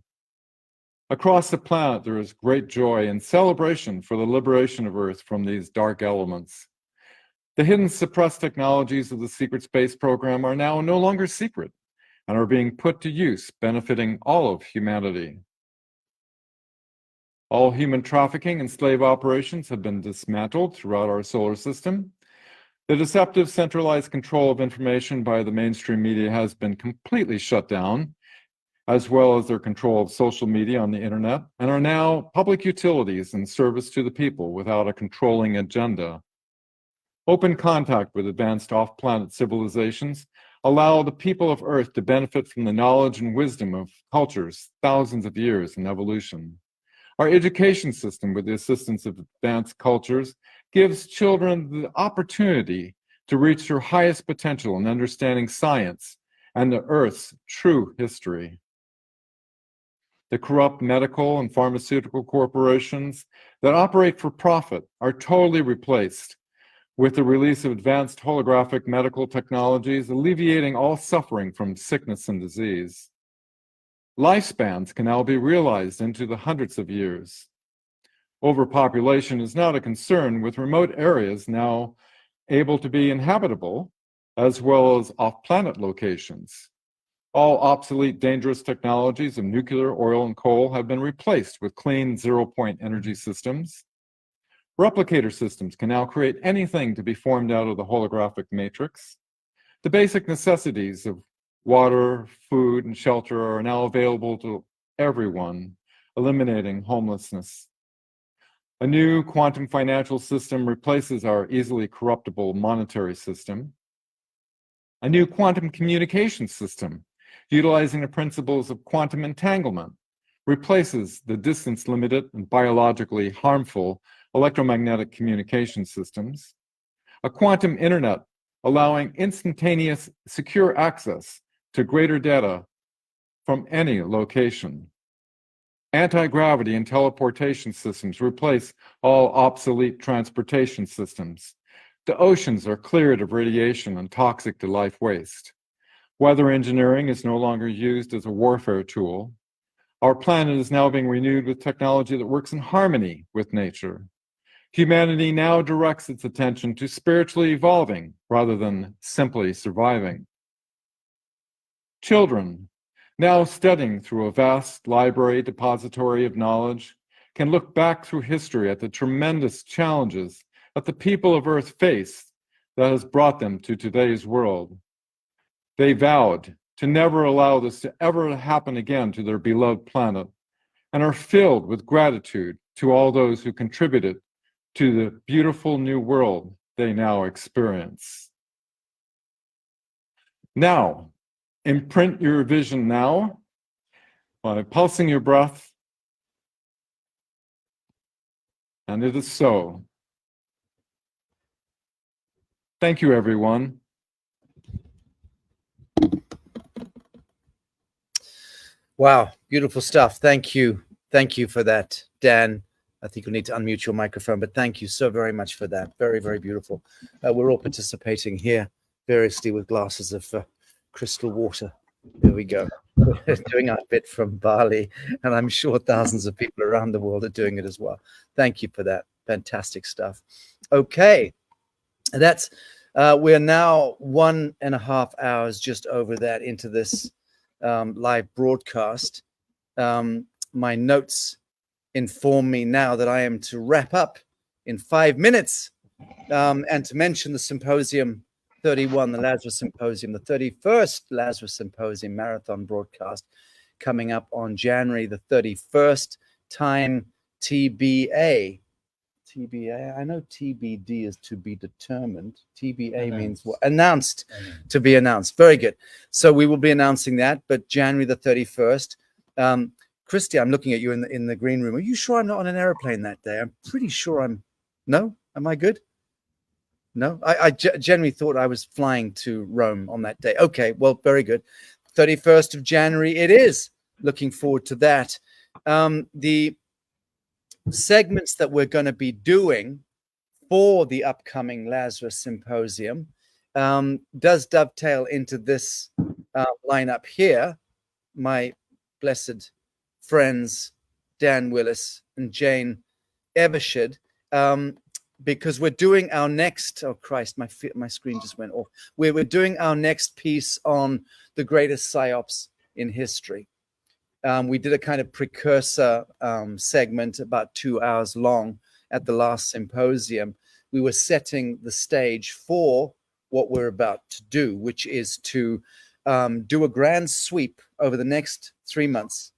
Across the planet, there is great joy and celebration for the liberation of Earth from these dark elements. The hidden suppressed technologies of the secret space program are now no longer secret and are being put to use, benefiting all of humanity. All human trafficking and slave operations have been dismantled throughout our solar system. The deceptive centralized control of information by the mainstream media has been completely shut down, as well as their control of social media on the internet, and are now public utilities in service to the people without a controlling agenda. Open contact with advanced off-planet civilizations allow the people of Earth to benefit from the knowledge and wisdom of cultures thousands of years in evolution. Our education system, with the assistance of advanced cultures, gives children the opportunity to reach their highest potential in understanding science and the Earth's true history. The corrupt medical and pharmaceutical corporations that operate for profit are totally replaced with the release of advanced holographic medical technologies, alleviating all suffering from sickness and disease. Lifespans can now be realized into the hundreds of years. Overpopulation is not a concern, with remote areas now able to be inhabitable, as well as off-planet locations. All obsolete, dangerous technologies of nuclear, oil, and coal have been replaced with clean, zero-point energy systems. Replicator systems can now create anything to be formed out of the holographic matrix. The basic necessities of water, food, and shelter are now available to everyone, eliminating homelessness. A new quantum financial system replaces our easily corruptible monetary system. A new quantum communication system, utilizing the principles of quantum entanglement, replaces the distance-limited and biologically harmful electromagnetic communication systems. A quantum internet, allowing instantaneous, secure access to greater data from any location. Anti-gravity and teleportation systems replace all obsolete transportation systems. The oceans are cleared of radiation and toxic to life waste. Weather engineering is no longer used as a warfare tool. Our planet is now being renewed with technology that works in harmony with nature. Humanity now directs its attention to spiritually evolving rather than simply surviving. Children, now studying through a vast library depository of knowledge, can look back through history at the tremendous challenges that the people of Earth faced that has brought them to today's world. They vowed to never allow this to ever happen again to their beloved planet, and are filled with gratitude to all those who contributed to the beautiful new world they now experience. Now, imprint your vision now by pulsing your breath, and it is so. Thank you, everyone. Wow, beautiful stuff. Thank you. Thank you for that, Dan. I think you'll need to unmute your microphone, but thank you so very much for that. Very, very beautiful. We're all participating here variously with glasses of crystal water. There we go. We're doing our bit from Bali, and I'm sure thousands of people around the world are doing it as well. Thank you for that. Fantastic stuff. Okay. That's we're now 1.5 hours just over that into this live broadcast. My notes inform me now that I am to wrap up in 5 minutes, and to mention the Symposium 31, the Lazarus Symposium, the 31st Lazarus Symposium marathon broadcast coming up on January the 31st, time TBA. TBA, I know TBD is to be determined. TBA means what? Announced, to be announced. Very good. So we will be announcing that, but January the 31st. Christy, I'm looking at you in the green room. Are you sure I'm not on an airplane that day? I'm pretty sure I'm. No? Am I good? No? I generally thought I was flying to Rome on that day. Okay, well, very good. 31st of January it is. Looking forward to that. The segments that we're going to be doing for the upcoming Lazarus Symposium does dovetail into this lineup here. My blessed friends Dan Willis and Jane Evershed, because we're doing our next, oh Christ, my screen just went off. We're doing our next piece on the greatest psyops in history. We did a kind of precursor segment about 2 hours long at the last symposium. We were setting the stage for what we're about to do, which is to do a grand sweep over the next 3 months.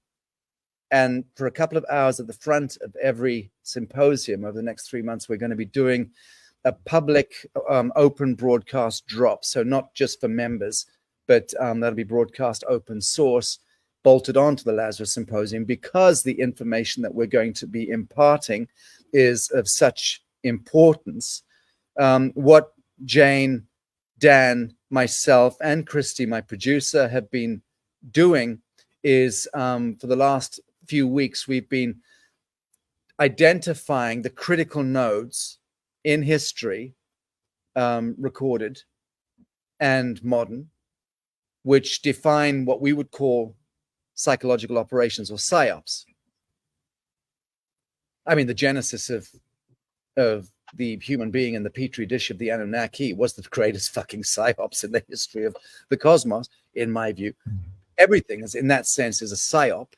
And for a couple of hours at the front of every symposium over the next 3 months, we're going to be doing a public open broadcast drop. So not just for members, but that'll be broadcast open source, bolted onto the Lazarus Symposium, because the information that we're going to be imparting is of such importance. What Jane, Dan, myself, and Christy, my producer, have been doing is for the last few weeks, we've been identifying the critical nodes in history, recorded and modern, which define what we would call psychological operations or psyops. I mean, the genesis of the human being in the petri dish of the Anunnaki was the greatest fucking psyops in the history of the cosmos, in my view. Everything is, in that sense, is a psyop.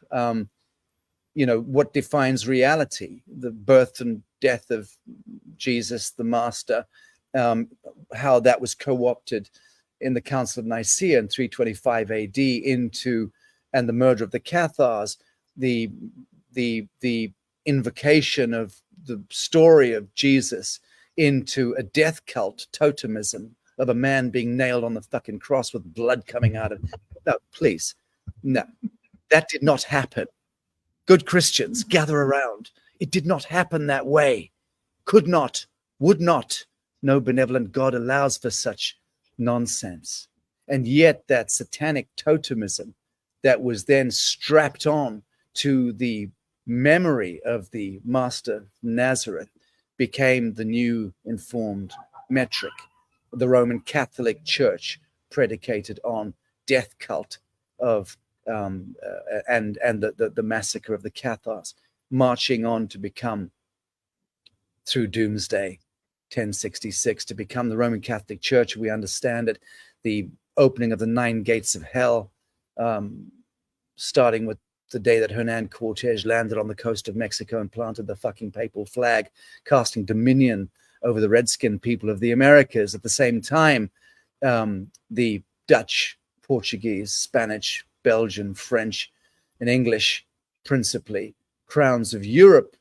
You know, what defines reality, the birth and death of Jesus, the master, how that was co-opted in the Council of Nicaea in 325 AD into, and the murder of the Cathars, the invocation of the story of Jesus into a death cult, totemism of a man being nailed on the fucking cross with blood coming out of. No, please, no, that did not happen. Good Christians, gather around. It did not happen that way. Could not, would not. No benevolent God allows for such nonsense. And yet that satanic totemism that was then strapped on to the memory of the Master Nazareth became the new informed metric. The Roman Catholic Church predicated on death cult of and the massacre of the Cathars, marching on to become, through Doomsday 1066, to become the Roman Catholic Church. We understand it, the opening of the 9 gates of hell, starting with the day that Hernan Cortés landed on the coast of Mexico and planted the fucking papal flag, casting dominion over the redskin people of the Americas. At the same time, the Dutch Portuguese, Spanish, Belgian, French, and English principally. Crowns of Europe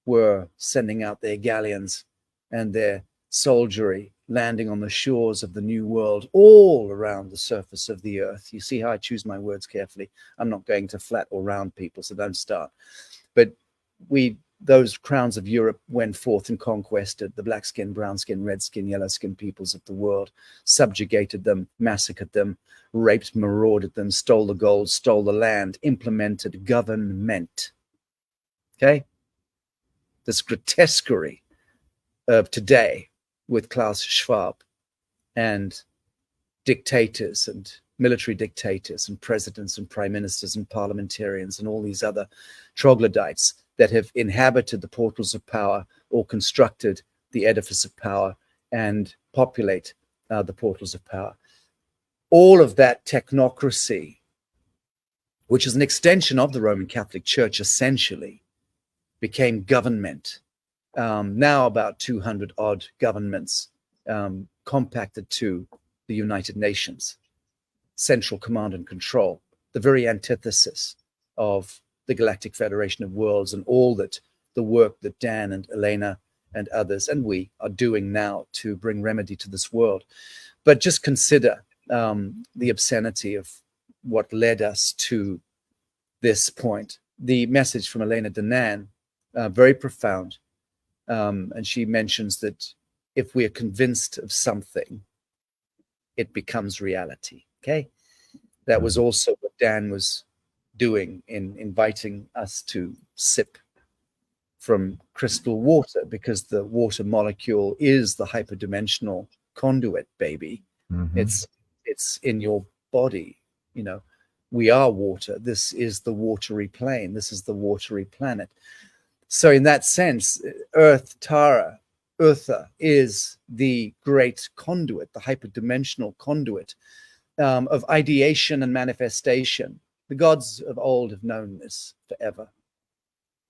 were sending out their galleons and their soldiery, landing on the shores of the New World, all around the surface of the earth. You see how I choose my words carefully. I'm not going to flat or round people, so don't start. But those crowns of Europe went forth and conquested the black skin, brown skin, red skin, yellow skin peoples of the world, subjugated them, massacred them, raped, marauded them, stole the gold, stole the land, implemented government. Okay? This grotesquerie of today with Klaus Schwab and dictators and military dictators and presidents and prime ministers and parliamentarians and all these other troglodytes that have inhabited the portals of power or constructed the edifice of power and populate the portals of power. All of that technocracy, which is an extension of the Roman Catholic Church, essentially became government. Now about 200 odd governments compacted to the United Nations, central command and control, the very antithesis of the Galactic Federation of Worlds and all that the work that Dan and Elena and others and we are doing now to bring remedy to this world. But just consider the obscenity of what led us to this point. The message from Elena Danaan, very profound, and she mentions that if we are convinced of something, it becomes reality. Okay, that was also what Dan was doing in inviting us to sip from crystal water, because the water molecule is the hyperdimensional conduit, baby. Mm-hmm. It's in your body. You know, we are water. This is the watery plane. This is the watery planet. So in that sense, Earth, Tara, Eartha is the great conduit, the hyperdimensional conduit of ideation and manifestation. The gods of old have known this forever.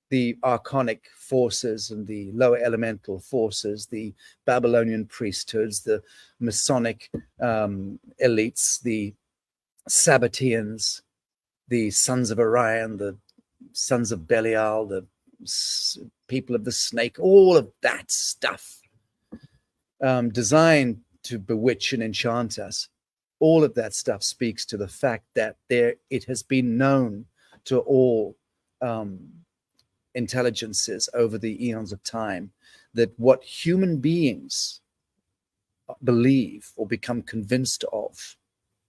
The archonic forces and the lower elemental forces, the Babylonian priesthoods, the Masonic elites, the Sabbateans, the sons of Orion, the sons of Belial, the people of the snake, all of that stuff designed to bewitch and enchant us. All of that stuff speaks to the fact that it has been known to all intelligences over the eons of time that what human beings believe or become convinced of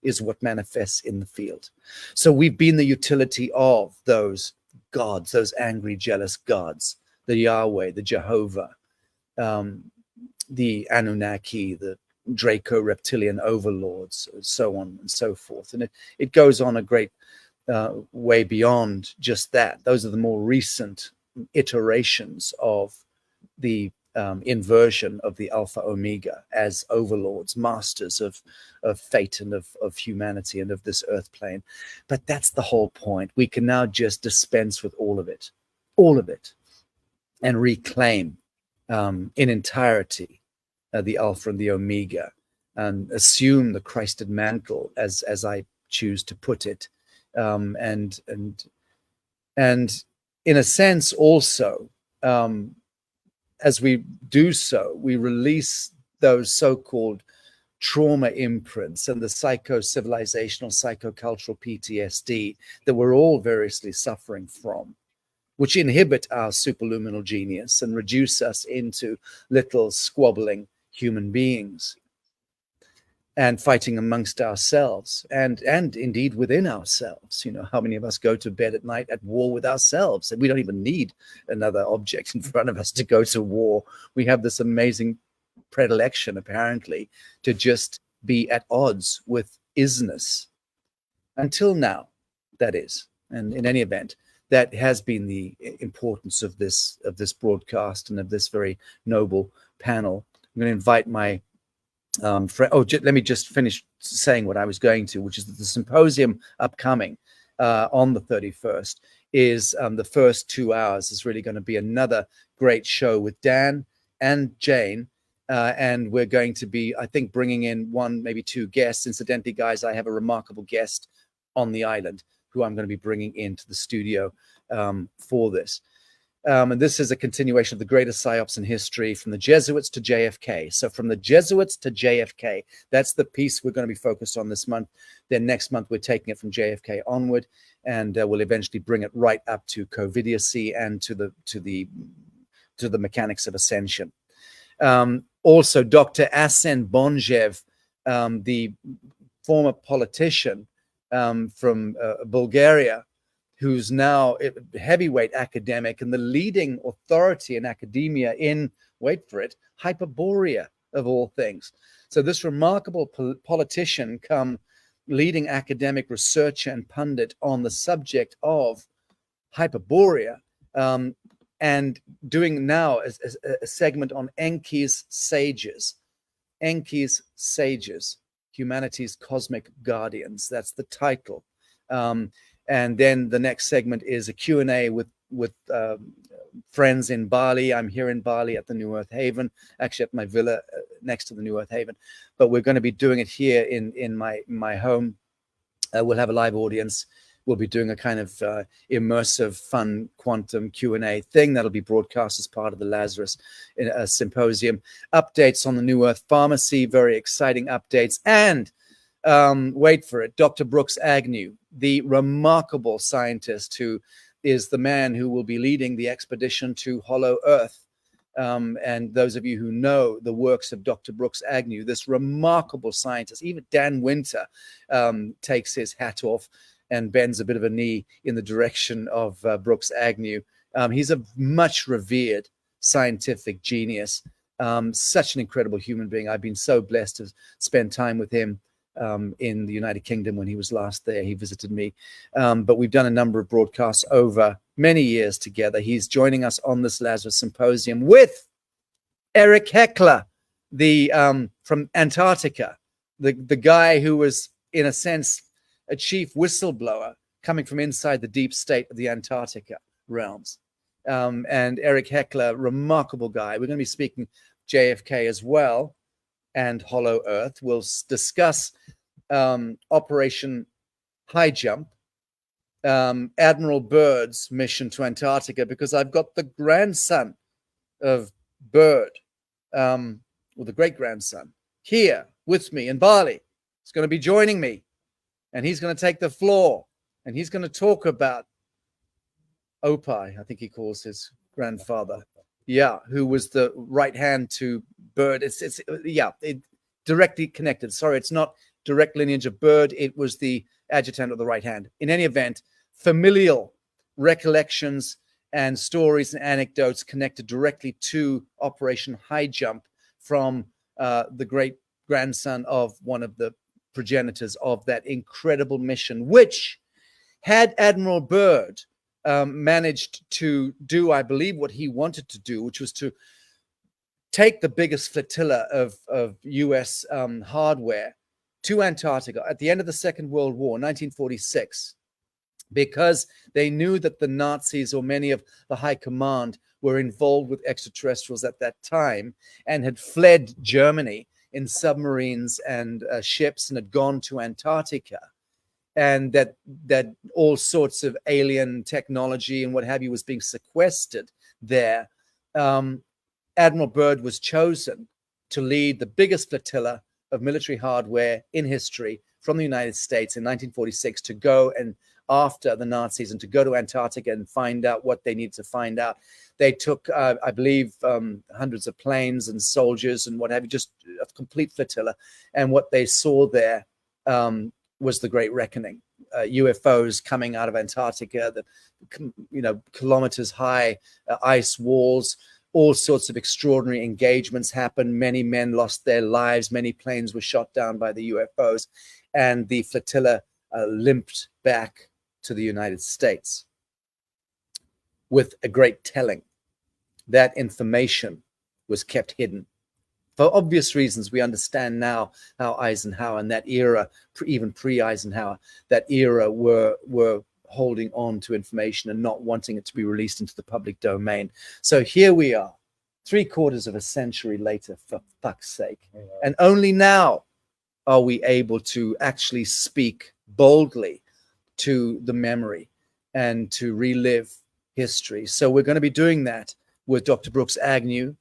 is what manifests in the field. So we've been the utility of those gods, those angry, jealous gods, the Yahweh, the Jehovah, the Anunnaki, the Draco reptilian overlords, so on and so forth. And it goes on a great way beyond just that. Those are the more recent iterations of the inversion of the Alpha Omega as overlords, masters of fate and of humanity and of this earth plane. But that's the whole point. We can now just dispense with all of it, and reclaim in entirety the Alpha and the Omega, and assume the Christed mantle, as I choose to put it, and in a sense also, as we do so, we release those so-called trauma imprints and the psycho-civilizational, psychocultural PTSD that we're all variously suffering from, which inhibit our superluminal genius and reduce us into little squabbling human beings and fighting amongst ourselves and indeed within ourselves. You know, how many of us go to bed at night at war with ourselves, and we don't even need another object in front of us to go to war. We have this amazing predilection, apparently, to just be at odds with isness. Until now, that is. And in any event, that has been the importance of this broadcast and of this very noble panel. I'm going to invite my let me just finish saying what I was going to, which is that the symposium upcoming on the 31st is the first 2 hours is really going to be another great show with Dan and Jane And we're going to be, I think, bringing in one, maybe two guests. Incidentally, guys, I have a remarkable guest on the island who I'm going to be bringing into the studio for this. And this is a continuation of the greatest psyops in history, from the Jesuits to JFK. So from the Jesuits to JFK, that's the piece we're going to be focused on this month. Then next month, we're taking it from JFK onward, and we'll eventually bring it right up to Covidiacy and to the mechanics of ascension. Also, Dr. Asen Bonjev, the former politician from Bulgaria, who's now a heavyweight academic and the leading authority in academia in, wait for it, Hyperborea, of all things. So this remarkable politician come leading academic researcher and pundit on the subject of Hyperborea, and doing now a segment on Enki's Sages. Enki's Sages, Humanity's Cosmic Guardians. That's the title. And then the next segment is a Q&A with friends in Bali. I'm here in Bali at the New Earth Haven, actually at my villa next to the New Earth Haven. But we're going to be doing it here in my home. We'll have a live audience. We'll be doing a kind of immersive, fun quantum Q&A thing that'll be broadcast as part of the Lazarus Symposium. Updates on the New Earth Pharmacy, very exciting updates. And wait for it, Dr. Brooks Agnew, the remarkable scientist who is the man who will be leading the expedition to Hollow Earth. And those of you who know the works of Dr. Brooks Agnew, this remarkable scientist, even Dan Winter takes his hat off and bends a bit of a knee in the direction of Brooks Agnew. He's a much revered scientific genius, such an incredible human being. I've been so blessed to spend time with him in the United Kingdom when he was last there. He visited me. But we've done a number of broadcasts over many years together. He's joining us on this Lazarus Symposium with Eric Heckler, from Antarctica, the guy who was, in a sense, a chief whistleblower coming from inside the deep state of the Antarctica realms. And Eric Heckler, remarkable guy. We're going to be speaking JFK as well, and Hollow Earth. We'll discuss Operation High Jump, Admiral Byrd's mission to Antarctica, because I've got the grandson of Byrd, or the great-grandson, here with me in Bali. He's going to be joining me, and he's going to take the floor, and he's going to talk about Opie, I think he calls his grandfather. Yeah, who was the right hand to Byrd. It's directly connected. Sorry, it's not direct lineage of Byrd. It was the adjutant of the right hand. In any event, familial recollections and stories and anecdotes connected directly to Operation High Jump from the great grandson of one of the progenitors of that incredible mission, which, had Admiral Byrd managed to do, I believe, what he wanted to do, which was to take the biggest flotilla of US hardware to Antarctica at the end of the Second World War, 1946, because they knew that the Nazis, or many of the high command, were involved with extraterrestrials at that time and had fled Germany in submarines and ships and had gone to Antarctica. And that all sorts of alien technology and what have you was being sequestered there. Admiral Byrd was chosen to lead the biggest flotilla of military hardware in history from the United States in 1946 to go and after the Nazis and to go to Antarctica and find out what they needed to find out. They took, I believe, hundreds of planes and soldiers and what have you, just a complete flotilla. And what they saw there was the Great Reckoning. UFOs coming out of Antarctica, kilometers high ice walls, all sorts of extraordinary engagements happened. Many men lost their lives. Many planes were shot down by the UFOs, and the flotilla limped back to the United States with a great telling. That information was kept hidden. For obvious reasons, we understand now how Eisenhower and that era, even pre-Eisenhower, that era were holding on to information and not wanting it to be released into the public domain. So here we are, 3/4 of a century later, for fuck's sake. And only now are we able to actually speak boldly to the memory and to relive history. So we're going to be doing that with Dr. Brooks Agnew,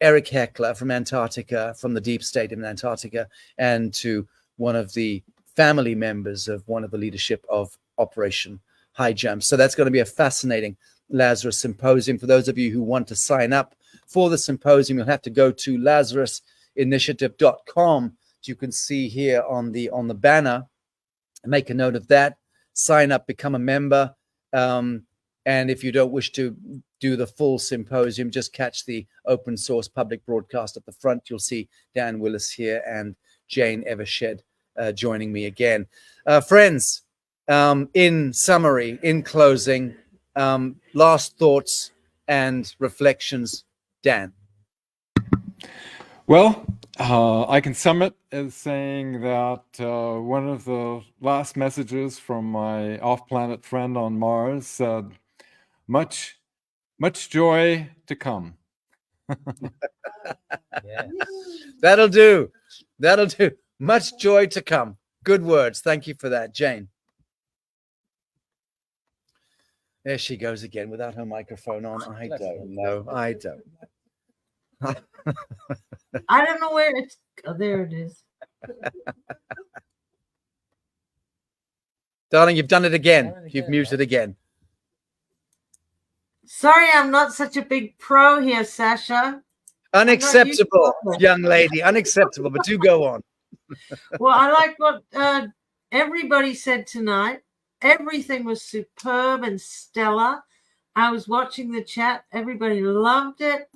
Eric Heckler from Antarctica, from the deep state in Antarctica, and to one of the family members of one of the leadership of Operation High Jump. So that's going to be a fascinating Lazarus Symposium. For those of you who want to sign up for the symposium, you'll have to go to lazarusinitiative.com. You can see here on the banner. Make a note of that. Sign up, become a member. And if you don't wish to do the full symposium, just catch the open source public broadcast at the front. You'll see Dan Willis here and Jane Evershed joining me again. Friends, in summary, in closing, last thoughts and reflections, Dan. Well, I can sum it as saying that one of the last messages from my off-planet friend on Mars said, much joy to come. Yes. That'll do. That'll do. Much joy to come. Good words. Thank you for that, Jane. There she goes again without her microphone on. I don't know. I don't know. I don't know where it's. Oh, there it is. Darling, you've done it again. You've muted again. Sorry, I'm not such a big pro here, Sacha. Unacceptable, young lady. Unacceptable, but do go on. Well, I like what everybody said tonight. Everything was superb and stellar. I was watching the chat. Everybody loved it.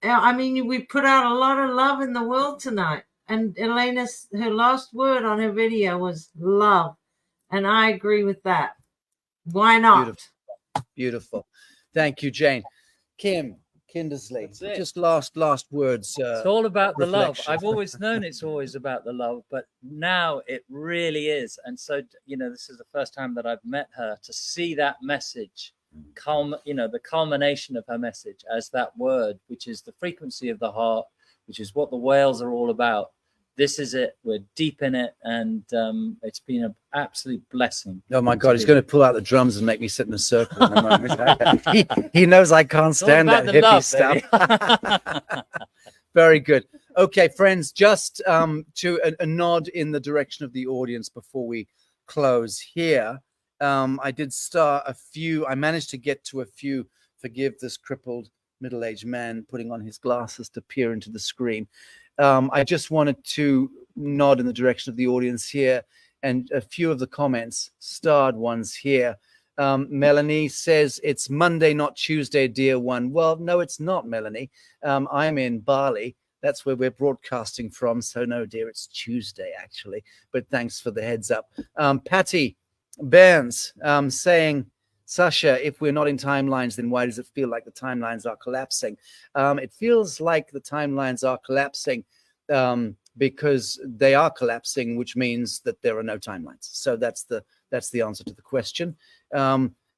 I mean, we put out a lot of love in the world tonight. And Elena's, her last word on her video was love. And I agree with that. Why not? Beautiful. Beautiful. Thank you, Jane. Kim Kindersley, just last words. It's all about the love. reflection. I've always known it's always about the love, but now it really is. And so, this is the first time that I've met her, to see that message, the culmination of her message as that word, which is the frequency of the heart, which is what the whales are all about. This is it. We're deep in it, and it's been an absolute blessing. Oh my God, he's going to pull out the drums and make me sit in a circle in a moment. he knows I can't stand that hippie stuff. Very good. Okay, friends, just to a nod in the direction of the audience before we close here. I did start a few. I managed to get to a few. Forgive this crippled middle-aged man putting on his glasses to peer into the screen. I just wanted to nod in the direction of the audience here, and a few of the comments, starred ones here. Melanie says, it's Monday, not Tuesday, dear one. Well, no, it's not, Melanie. I'm in Bali. That's where we're broadcasting from. So no, dear, it's Tuesday, actually. But thanks for the heads up. Patty Burns saying, Sacha, if we're not in timelines, then why does it feel like the timelines are collapsing? It feels like the timelines are collapsing because they are collapsing, which means that there are no timelines. So that's the answer to the question.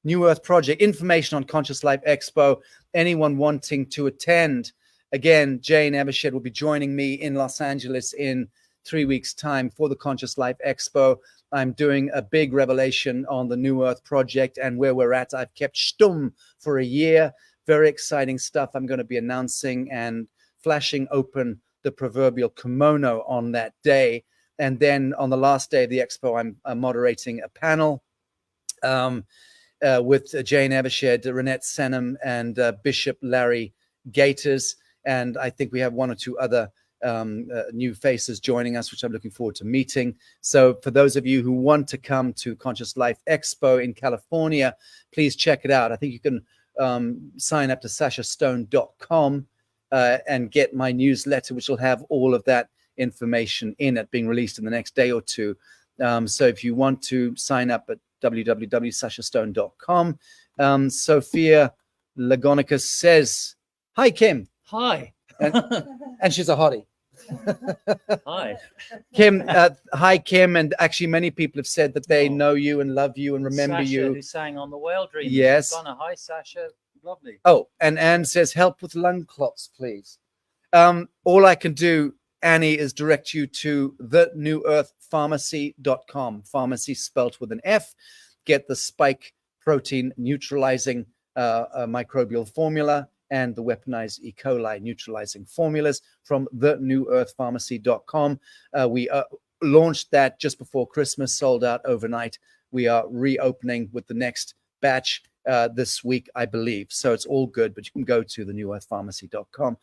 New Earth Project, information on Conscious Life Expo. Anyone wanting to attend? Again, Jane Evershed will be joining me in Los Angeles in 3 weeks' time for the Conscious Life Expo. I'm doing a big revelation on the New Earth Project and where we're at. I've kept stum for a year. Very exciting stuff I'm going to be announcing and flashing open the proverbial kimono on that day. And then on the last day of the expo, I'm moderating a panel with Jane Evershed, Renette Senham, and Bishop Larry Gators. And I think we have one or two other new faces joining us, which I'm looking forward to meeting. So for those of you who want to come to Conscious Life Expo in California, please check it out. I think you can sign up to sachastone.com and get my newsletter, which will have all of that information in it, being released in the next day or two. So if you want to sign up at www.sachastone.com. Sophia Lagonicus says, hi, Kim. Hi. And she's a hottie. Hi. Kim, hi, Kim. And actually, many people have said that they know you and love you and remember Sacha, you. who sang on the Whale Dream. Yes. Hi, Sacha. lovely. Oh, and Anne says, help with lung clots, please. All I can do, Annie, is direct you to thenewearthpharmacy.com. Pharmacy spelt with an F. Get the spike protein neutralizing microbial formula and the weaponized E. coli neutralizing formulas from thenewearthpharmacy.com. We launched that just before Christmas, sold out overnight. We are reopening with the next batch this week, I believe. So it's all good, but you can go to thenewearthpharmacy.com.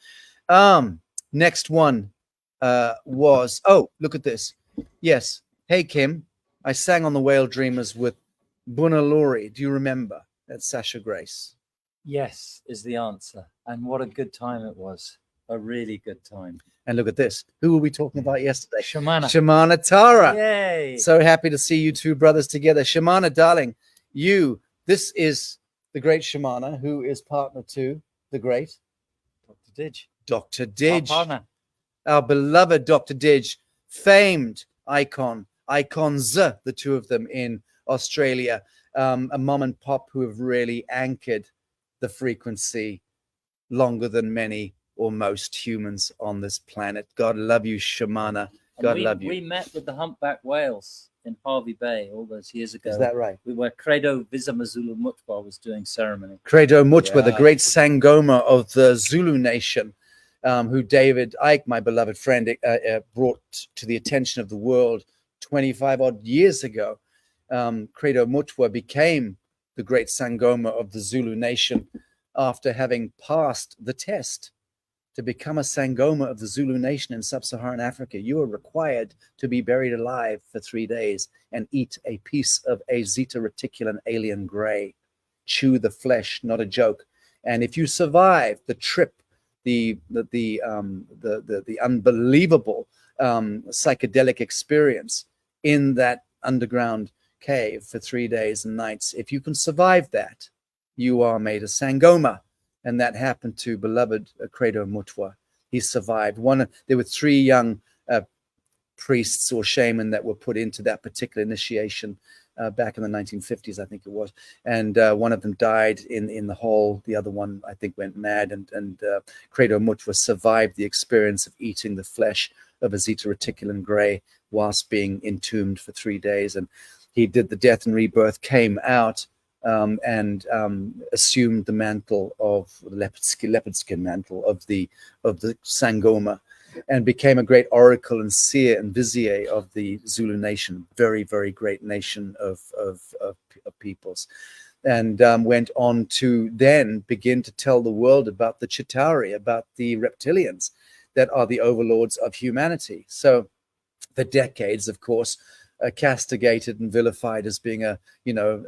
Next one was, oh, look at this. Yes. Hey, Kim, I sang on the Whale Dreamers with Bunaluri. Do you remember? That's Sasha Grace. Yes, is the answer. And what a good time it was. A really good time. And look at this. Who were we talking about yesterday? Shamana. Shamana Tara. Yay. So happy to see you two brothers together. Shamana, darling, this is the great Shamana, who is partner to the great Dr. Didge. Dr. Our Didge. partner. Our beloved Dr. Didge, famed icons, the two of them in Australia, a mom and pop who have really anchored the frequency longer than many or most humans on this planet. God love you, Shamana. God love you. We met with the humpback whales in Harvey Bay all those years ago. Is that right? We were Credo Visamazulu Mutwa was doing ceremony. Credo Mutwa, the Yeah. great Sangoma of the Zulu nation, who David Icke, my beloved friend, brought to the attention of the world 25 odd years ago. Credo Mutwa became the great Sangoma of the Zulu nation after having passed the test. To become a Sangoma of the Zulu nation in sub-Saharan Africa, you are required to be buried alive for 3 days and eat a piece of a zeta reticulum alien gray. Chew the flesh, not a joke. And if you survive the trip, the unbelievable psychedelic experience in that underground cave for 3 days and nights, if you can survive that, you are made a Sangoma. And that happened to beloved Credo Mutwa. He survived. There were 3 young priests or shaman that were put into that particular initiation back in the 1950s, I think it was. And one of them died in the hole. The other one, I think, went mad. And Credo Mutwa survived the experience of eating the flesh of a zeta reticulum gray whilst being entombed for 3 days. And he did the death and rebirth, came out, and assumed the mantle of the leopard skin mantle of the Sangoma, and became a great oracle and seer and vizier of the Zulu nation, very, very great nation of peoples, and went on to then begin to tell the world about the Chitauri, about the reptilians that are the overlords of humanity. So for decades, of course, castigated and vilified as being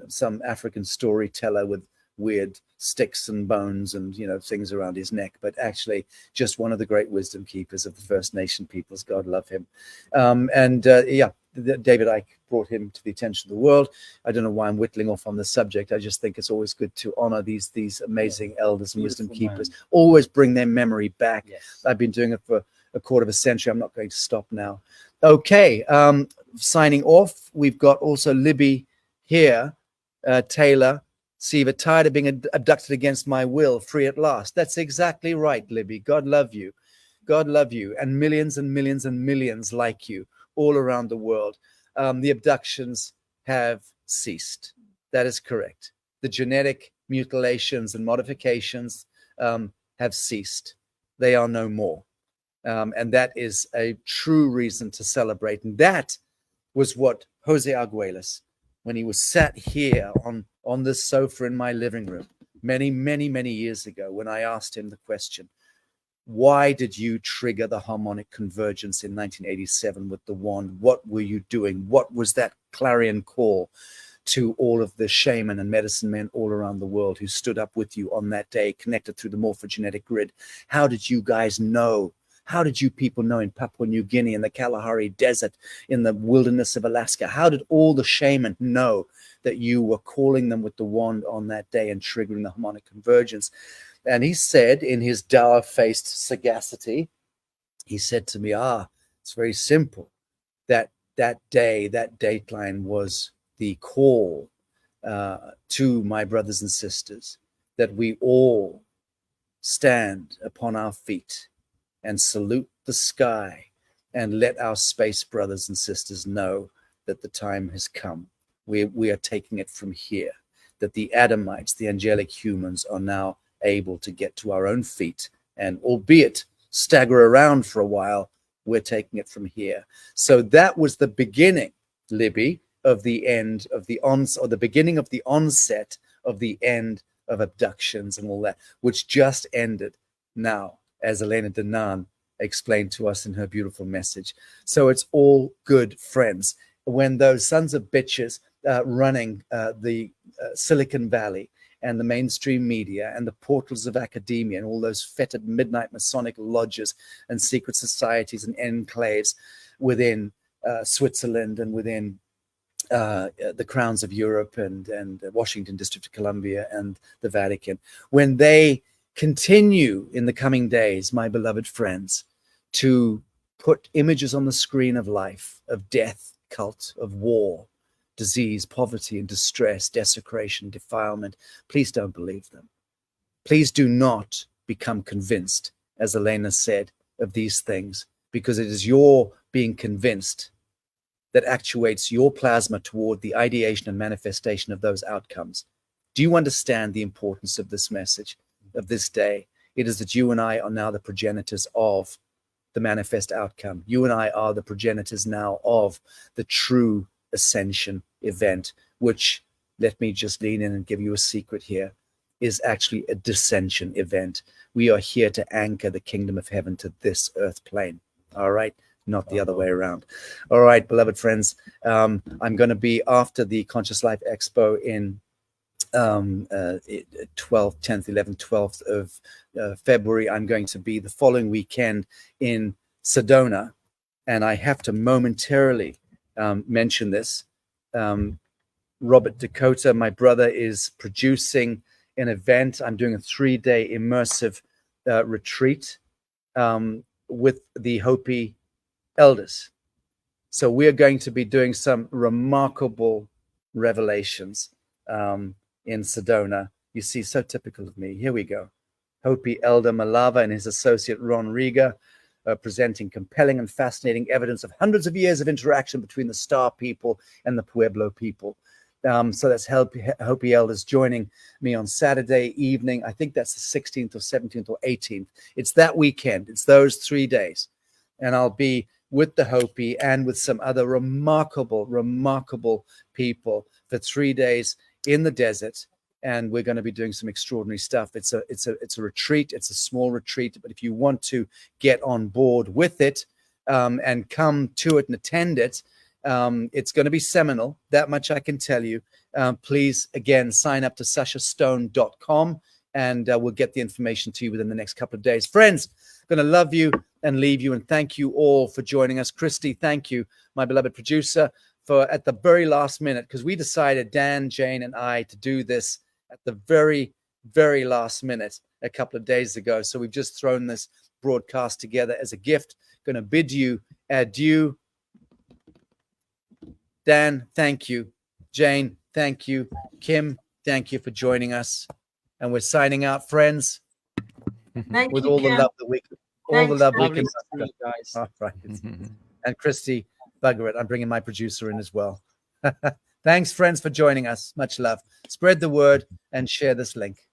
some African storyteller with weird sticks and bones and things around his neck, but actually just one of the great wisdom keepers of the First Nation peoples. God love him. David Icke brought him to the attention of the world. I don't know why I'm whittling off on this subject. I just think it's always good to honor these amazing elders and wisdom keepers. Always bring their memory back. Yes. I've been doing it for a quarter of a century. I'm not going to stop now. Okay, signing off. We've got also Libby here, Taylor, Siva, tired of being abducted against my will, free at last. That's exactly right, Libby. God love you. God love you. And millions and millions and millions like you all around the world. The abductions have ceased. That is correct. The genetic mutilations and modifications have ceased. They are no more. And that is a true reason to celebrate. And that was what Jose Arguelles, when he was sat here on this sofa in my living room many, many, many years ago, when I asked him the question, why did you trigger the harmonic convergence in 1987 with the wand? What were you doing? What was that clarion call to all of the shaman and medicine men all around the world who stood up with you on that day, connected through the morphogenetic grid? How did you guys know? How did you people know in Papua New Guinea, in the Kalahari Desert, in the wilderness of Alaska? How did all the shaman know that you were calling them with the wand on that day and triggering the harmonic convergence? And he said, in his dour-faced sagacity, he said to me, it's very simple. That day, that dateline was the call to my brothers and sisters that we all stand upon our feet and salute the sky and let our space brothers and sisters know that the time has come. We are taking it from here, that the Adamites, the angelic humans, are now able to get to our own feet, and albeit stagger around for a while, we're taking it from here. So that was the beginning, Libby, of the end of the or the beginning of the onset of the end of abductions and all that, which just ended now, as Elena Danaan explained to us in her beautiful message. So it's all good, friends. When those sons of bitches running the Silicon Valley and the mainstream media and the portals of academia and all those fetid midnight Masonic lodges and secret societies and enclaves within Switzerland and within the crowns of Europe and Washington District of Columbia and the Vatican, when they continue in the coming days, my beloved friends, to put images on the screen of life, of death, cult, of war, disease, poverty and distress, desecration, defilement, please don't believe them. Please do not become convinced, as Elena said, of these things, because it is your being convinced that actuates your plasma toward the ideation and manifestation of those outcomes. Do you understand the importance of this message, of this day? It is that you and I are now the progenitors of the manifest outcome. You and I are the progenitors now of the true ascension event, which, let me just lean in and give you a secret here, is actually a descension event. We are here to anchor the kingdom of heaven to this earth plane. All right? Not the other way around. All right, beloved friends, I'm going to be after the Conscious Life Expo in 12th, 10th, 11th, 12th of February. I'm going to be the following weekend in Sedona, and I have to momentarily mention this. Robert Dakota, my brother, is producing an event. I'm doing a 3-day immersive retreat with the Hopi elders. So we're going to be doing some remarkable revelations in Sedona. You see, so typical of me. Here we go. Hopi elder Malava and his associate Ron Riga presenting compelling and fascinating evidence of hundreds of years of interaction between the Star people and the Pueblo people. So that's Hopi elders joining me on Saturday evening. I think that's the 16th or 17th or 18th. It's that weekend. It's those 3 days. And I'll be with the Hopi and with some other remarkable people for 3 days in the desert. And we're going to be doing some extraordinary stuff. It's a retreat. It's a small retreat. But if you want to get on board with it and come to it and attend it, it's going to be seminal. That much I can tell you. Please, again, sign up to sachastone.com and we'll get the information to you within the next couple of days. Friends, I'm going to love you and leave you, and thank you all for joining us. Christy, thank you, my beloved producer, for at the very last minute, because we decided, Dan, Jane, and I, to do this at the very, very last minute a couple of days ago. So we've just thrown this broadcast together as a gift. Going to bid you adieu. Dan, thank you. Jane, thank you. Kim, thank you for joining us. And we're signing out, friends, Thank with you, all the Kim. love that we can. All the love we Lovely can. to see you guys. All right. And Christy, bugger it, I'm bringing my producer in as well. Thanks, friends, for joining us. Much love. Spread the word and share this link.